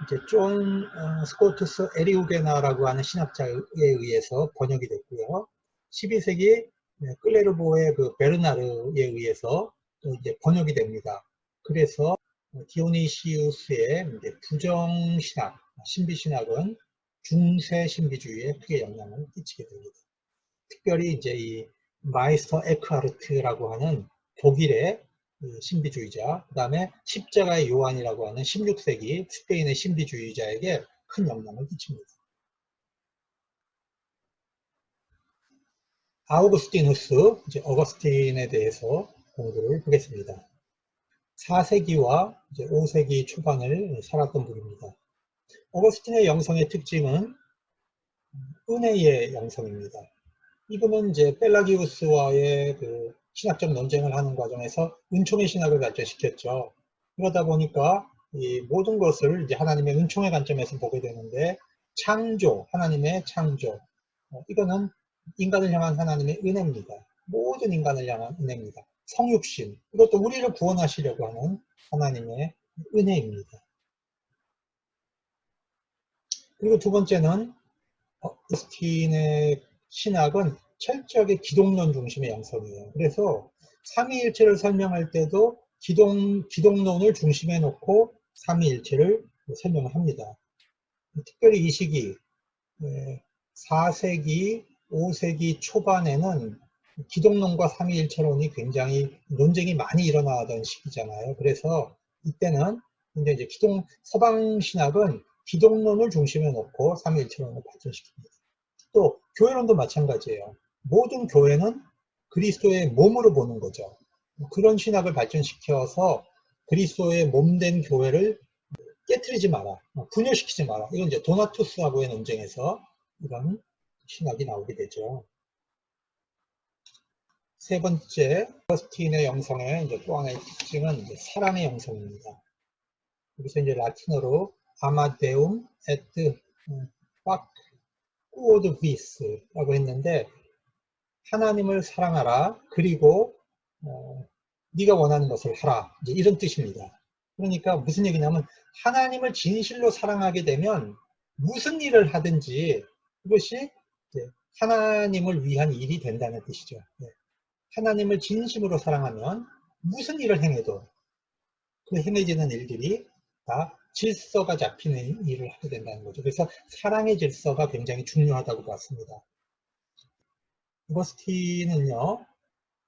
이제 존 스코투스 에리우게나라고 하는 신학자에 의해서 번역이 됐고요. 12세기 클레르보의 그 베르나르에 의해서 또 이제 번역이 됩니다. 그래서 디오니시우스의 이제 부정신학, 신비신학은 중세 신비주의에 크게 영향을 끼치게 됩니다. 특별히 이제 이 마이스터 에크하르트라고 하는 독일의 신비주의자, 그 다음에 십자가의 요한이라고 하는 16세기 스페인의 신비주의자에게 큰 영향을 끼칩니다. 아우구스티누스, 이제 어거스틴에 대해서 공부를 하겠습니다. 4세기와 이제 5세기 초반을 살았던 분입니다. 어거스틴의 영성의 특징은 은혜의 영성입니다. 이분은 이제 펠라기우스와의 그 신학적 논쟁을 하는 과정에서 은총의 신학을 발전시켰죠. 그러다 보니까 이 모든 것을 이제 하나님의 은총의 관점에서 보게 되는데 창조, 하나님의 창조, 이거는 인간을 향한 하나님의 은혜입니다. 모든 인간을 향한 은혜입니다. 성육신, 이것도 우리를 구원하시려고 하는 하나님의 은혜입니다. 그리고 두 번째는 어거스틴의 신학은 철저하게 기독론 중심의 양성이에요. 그래서 삼위일체를 설명할 때도 기독론을 중심에 놓고 삼위일체를 설명을 합니다. 특별히 이 시기 4세기, 5세기 초반에는 기독론과 삼위일체론이 굉장히 논쟁이 많이 일어나던 시기잖아요. 그래서 이때는 이제 서방 신학은 기독론을 중심에 놓고 삼위일체론을 발전시킵니다. 또 교회론도 마찬가지예요. 모든 교회는 그리스도의 몸으로 보는 거죠. 그런 신학을 발전시켜서 그리스도의 몸된 교회를 깨트리지 마라, 분열시키지 마라. 이건 이제 도나투스하고의 논쟁에서 이런 신학이 나오게 되죠. 세 번째, 어거스틴의 영성의 이제 또 하나의 특징은 이제 사랑의 영성입니다. 여기서 이제 라틴어로 아마데움 에트 빡 꾸오드 비스라고 했는데 하나님을 사랑하라, 그리고 네가 원하는 것을 하라, 이제 이런 뜻입니다. 그러니까 무슨 얘기냐면 하나님을 진실로 사랑하게 되면 무슨 일을 하든지 그것이 하나님을 위한 일이 된다는 뜻이죠. 하나님을 진심으로 사랑하면 무슨 일을 행해도 그 행해지는 일들이 다 질서가 잡히는 일을 하게 된다는 거죠. 그래서 사랑의 질서가 굉장히 중요하다고 봤습니다. 어거스틴은요,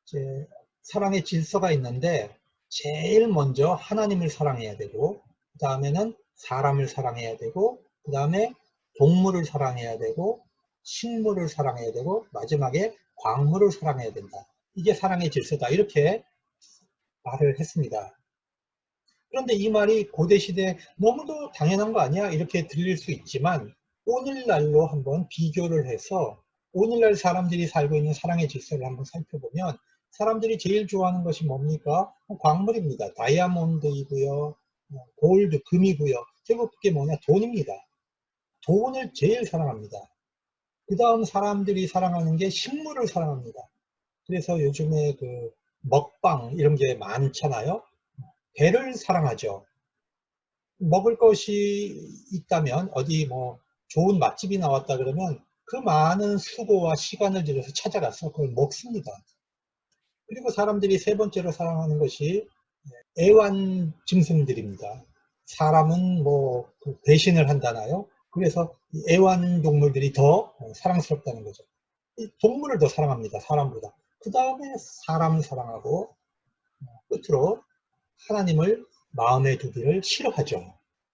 이제 사랑의 질서가 있는데 제일 먼저 하나님을 사랑해야 되고, 그 다음에는 사람을 사랑해야 되고, 그 다음에 동물을 사랑해야 되고, 식물을 사랑해야 되고, 마지막에 광물을 사랑해야 된다. 이게 사랑의 질서다. 이렇게 말을 했습니다. 그런데 이 말이 고대시대에 너무도 당연한 거 아니야? 이렇게 들릴 수 있지만 오늘날로 한번 비교를 해서 오늘날 사람들이 살고 있는 사랑의 질서를 한번 살펴보면 사람들이 제일 좋아하는 것이 뭡니까? 광물입니다. 다이아몬드이고요. 골드, 금이고요. 결국 그게 뭐냐? 돈입니다. 돈을 제일 사랑합니다. 그 다음 사람들이 사랑하는 게 식물을 사랑합니다. 그래서 요즘에 그 먹방 이런 게 많잖아요. 배를 사랑하죠. 먹을 것이 있다면 어디 뭐 좋은 맛집이 나왔다 그러면 그 많은 수고와 시간을 들여서 찾아가서 그걸 먹습니다. 그리고 사람들이 세 번째로 사랑하는 것이 애완 짐승들입니다. 사람은 뭐 배신을 한다나요? 그래서 애완동물들이 더 사랑스럽다는 거죠. 동물을 더 사랑합니다. 사람보다. 그 다음에 사람을 사랑하고 끝으로 하나님을 마음에 두기를 싫어하죠.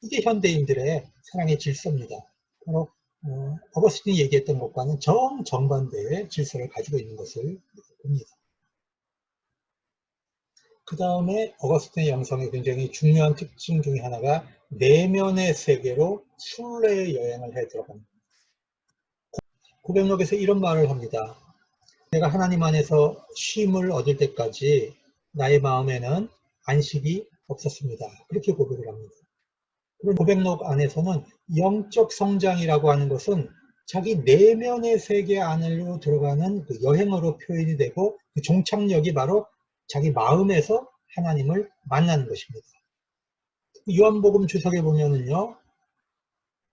이게 현대인들의 사랑의 질서입니다. 바로 어거스틴이 얘기했던 것과는 정반대의 질서를 가지고 있는 것을 봅니다. 그 다음에 어거스틴의 영성의 굉장히 중요한 특징 중에 하나가 내면의 세계로 순례 여행을 해 들어갑니다. 고백록에서 이런 말을 합니다. 내가 하나님 안에서 쉼을 얻을 때까지 나의 마음에는 안식이 없었습니다. 그렇게 고백을 합니다. 그런 고백록 안에서는 영적 성장이라고 하는 것은 자기 내면의 세계 안으로 들어가는 그 여행으로 표현이 되고 그 종착역이 바로 자기 마음에서 하나님을 만나는 것입니다. 요한복음 주석에 보면은요,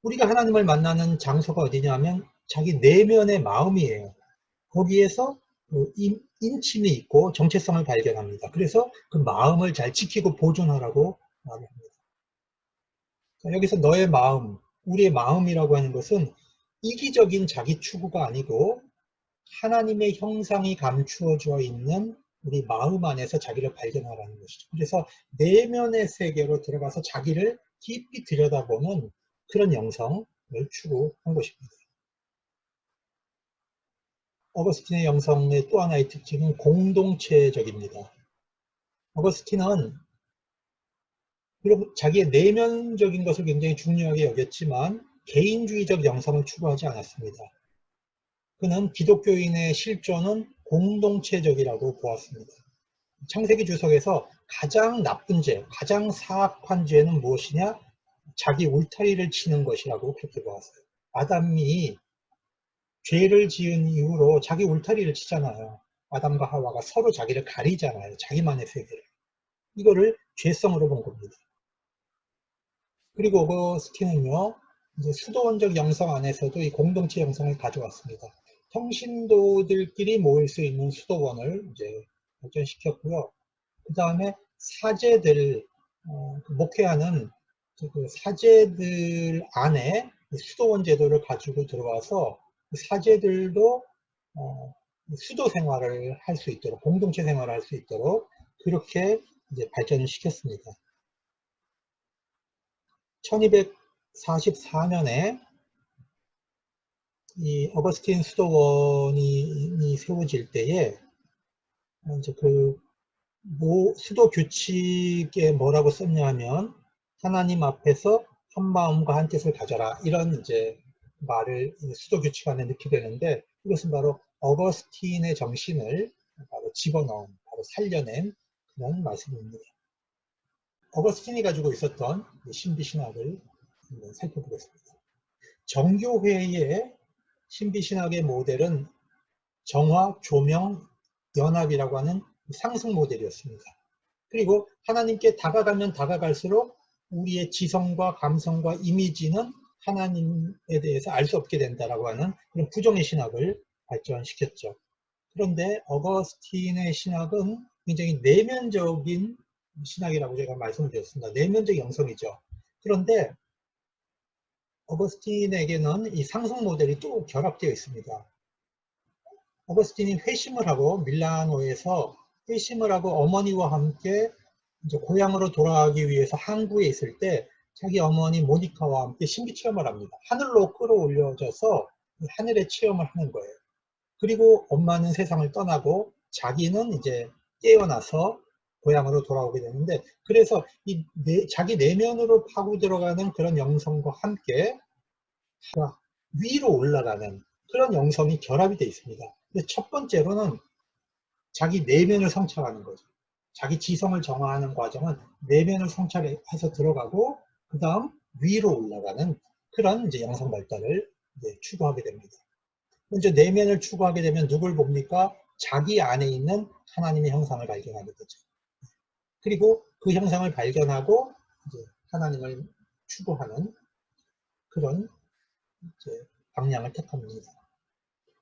우리가 하나님을 만나는 장소가 어디냐면 자기 내면의 마음이에요. 거기에서 인침이 있고 정체성을 발견합니다. 그래서 그 마음을 잘 지키고 보존하라고 말을 합니다. 여기서 너의 마음, 우리의 마음이라고 하는 것은 이기적인 자기 추구가 아니고 하나님의 형상이 감추어져 있는 우리 마음 안에서 자기를 발견하라는 것이죠. 그래서 내면의 세계로 들어가서 자기를 깊이 들여다보는 그런 영성을 추구한 것입니다. 어거스틴의 영성의 또 하나의 특징은 공동체적입니다. 어거스틴은 비록 자기의 내면적인 것을 굉장히 중요하게 여겼지만 개인주의적 영성을 추구하지 않았습니다. 그는 기독교인의 실존은 공동체적이라고 보았습니다. 창세기 주석에서 가장 나쁜 죄, 가장 사악한 죄는 무엇이냐? 자기 울타리를 치는 것이라고 그렇게 보았어요. 아담이 죄를 지은 이후로 자기 울타리를 치잖아요. 아담과 하와가 서로 자기를 가리잖아요. 자기만의 세계를. 이거를 죄성으로 본 겁니다. 그리고 어거스틴은요, 이제 수도원적 영성 안에서도 이 공동체 영성을 가져왔습니다. 평신도들끼리 모일 수 있는 수도원을 이제 발전시켰고요. 그 다음에 사제들, 목회하는 그 사제들 안에 수도원 제도를 가지고 들어와서 사제들도 수도 생활을 할 수 있도록, 공동체 생활을 할 수 있도록 그렇게 이제 발전을 시켰습니다. 1244년에 이 어거스틴 수도원이 세워질 때에 이제 그 수도 규칙에 뭐라고 썼냐 하면 하나님 앞에서 한 마음과 한 뜻을 가져라 이런 이제 말을 수도 규칙 안에 넣게 되는데 이것은 바로 어거스틴의 정신을 바로 집어넣은, 바로 살려낸 그런 말씀입니다. 어거스틴이 가지고 있었던 신비신학을 한번 살펴보겠습니다. 정교회의 신비신학의 모델은 정화, 조명, 연합이라고 하는 상승 모델이었습니다. 그리고 하나님께 다가가면 다가갈수록 우리의 지성과 감성과 이미지는 하나님에 대해서 알 수 없게 된다라고 하는 그런 부정의 신학을 발전시켰죠. 그런데 어거스틴의 신학은 굉장히 내면적인 신학이라고 제가 말씀을 드렸습니다. 내면적 영성이죠. 그런데 어거스틴에게는 이 상승 모델이 또 결합되어 있습니다. 어거스틴이 회심을 하고 밀라노에서 회심을 하고 어머니와 함께 이제 고향으로 돌아가기 위해서 항구에 있을 때 자기 어머니 모니카와 함께 신비 체험을 합니다. 하늘로 끌어올려져서 하늘의 체험을 하는 거예요. 그리고 엄마는 세상을 떠나고 자기는 이제 깨어나서 고향으로 돌아오게 되는데, 그래서 자기 내면으로 파고 들어가는 그런 영성과 함께 위로 올라가는 그런 영성이 결합이 되어 있습니다. 근데 첫 번째로는 자기 내면을 성찰하는 거죠. 자기 지성을 정화하는 과정은 내면을 성찰해서 들어가고, 그 다음 위로 올라가는 그런 이제 영성 발달을 이제 추구하게 됩니다. 먼저 내면을 추구하게 되면 누굴 봅니까? 자기 안에 있는 하나님의 형상을 발견하게 되죠. 그리고 그 형상을 발견하고 이제 하나님을 추구하는 그런 이제 방향을 택합니다.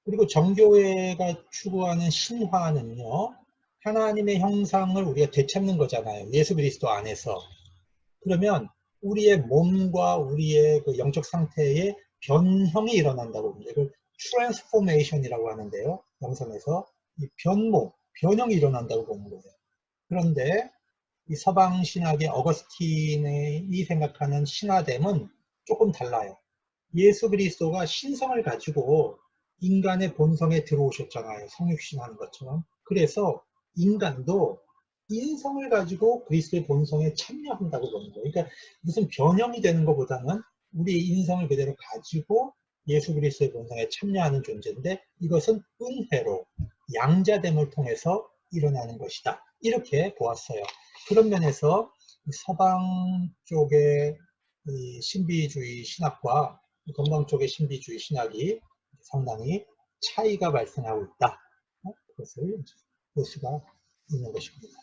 그리고 정교회가 추구하는 신화는요, 하나님의 형상을 우리가 되찾는 거잖아요. 예수 그리스도 안에서. 그러면 우리의 몸과 우리의 그 영적 상태에 변형이 일어난다고 봅니다. 이걸 트랜스포메이션이라고 하는데요. 영성에서 이 변형이 일어난다고 보는 거예요. 그런데 이 서방 신학의 어거스틴이 생각하는 신화됨은 조금 달라요. 예수 그리스도가 신성을 가지고 인간의 본성에 들어오셨잖아요. 성육신 하는 것처럼. 그래서 인간도 인성을 가지고 그리스도의 본성에 참여한다고 보는 거예요. 그러니까 무슨 변형이 되는 것보다는 우리의 인성을 그대로 가지고 예수 그리스도의 본성에 참여하는 존재인데, 이것은 은혜로 양자됨을 통해서 일어나는 것이다. 이렇게 보았어요. 그런 면에서 서방 쪽의 이 신비주의 신학과 동방 쪽의 신비주의 신학이 상당히 차이가 발생하고 있다. 그것을 볼 수가 있는 것입니다.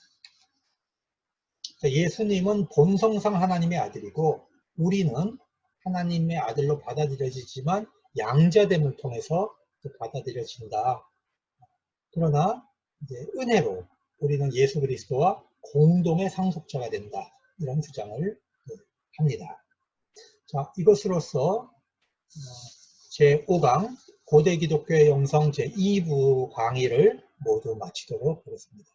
예수님은 본성상 하나님의 아들이고, 우리는 하나님의 아들로 받아들여지지만 양자됨을 통해서 받아들여진다. 그러나 이제 은혜로 우리는 예수 그리스도와 공동의 상속자가 된다. 이런 주장을 합니다. 자, 이것으로서 제5강 고대 기독교의 영성 제2부 강의를 모두 마치도록 하겠습니다.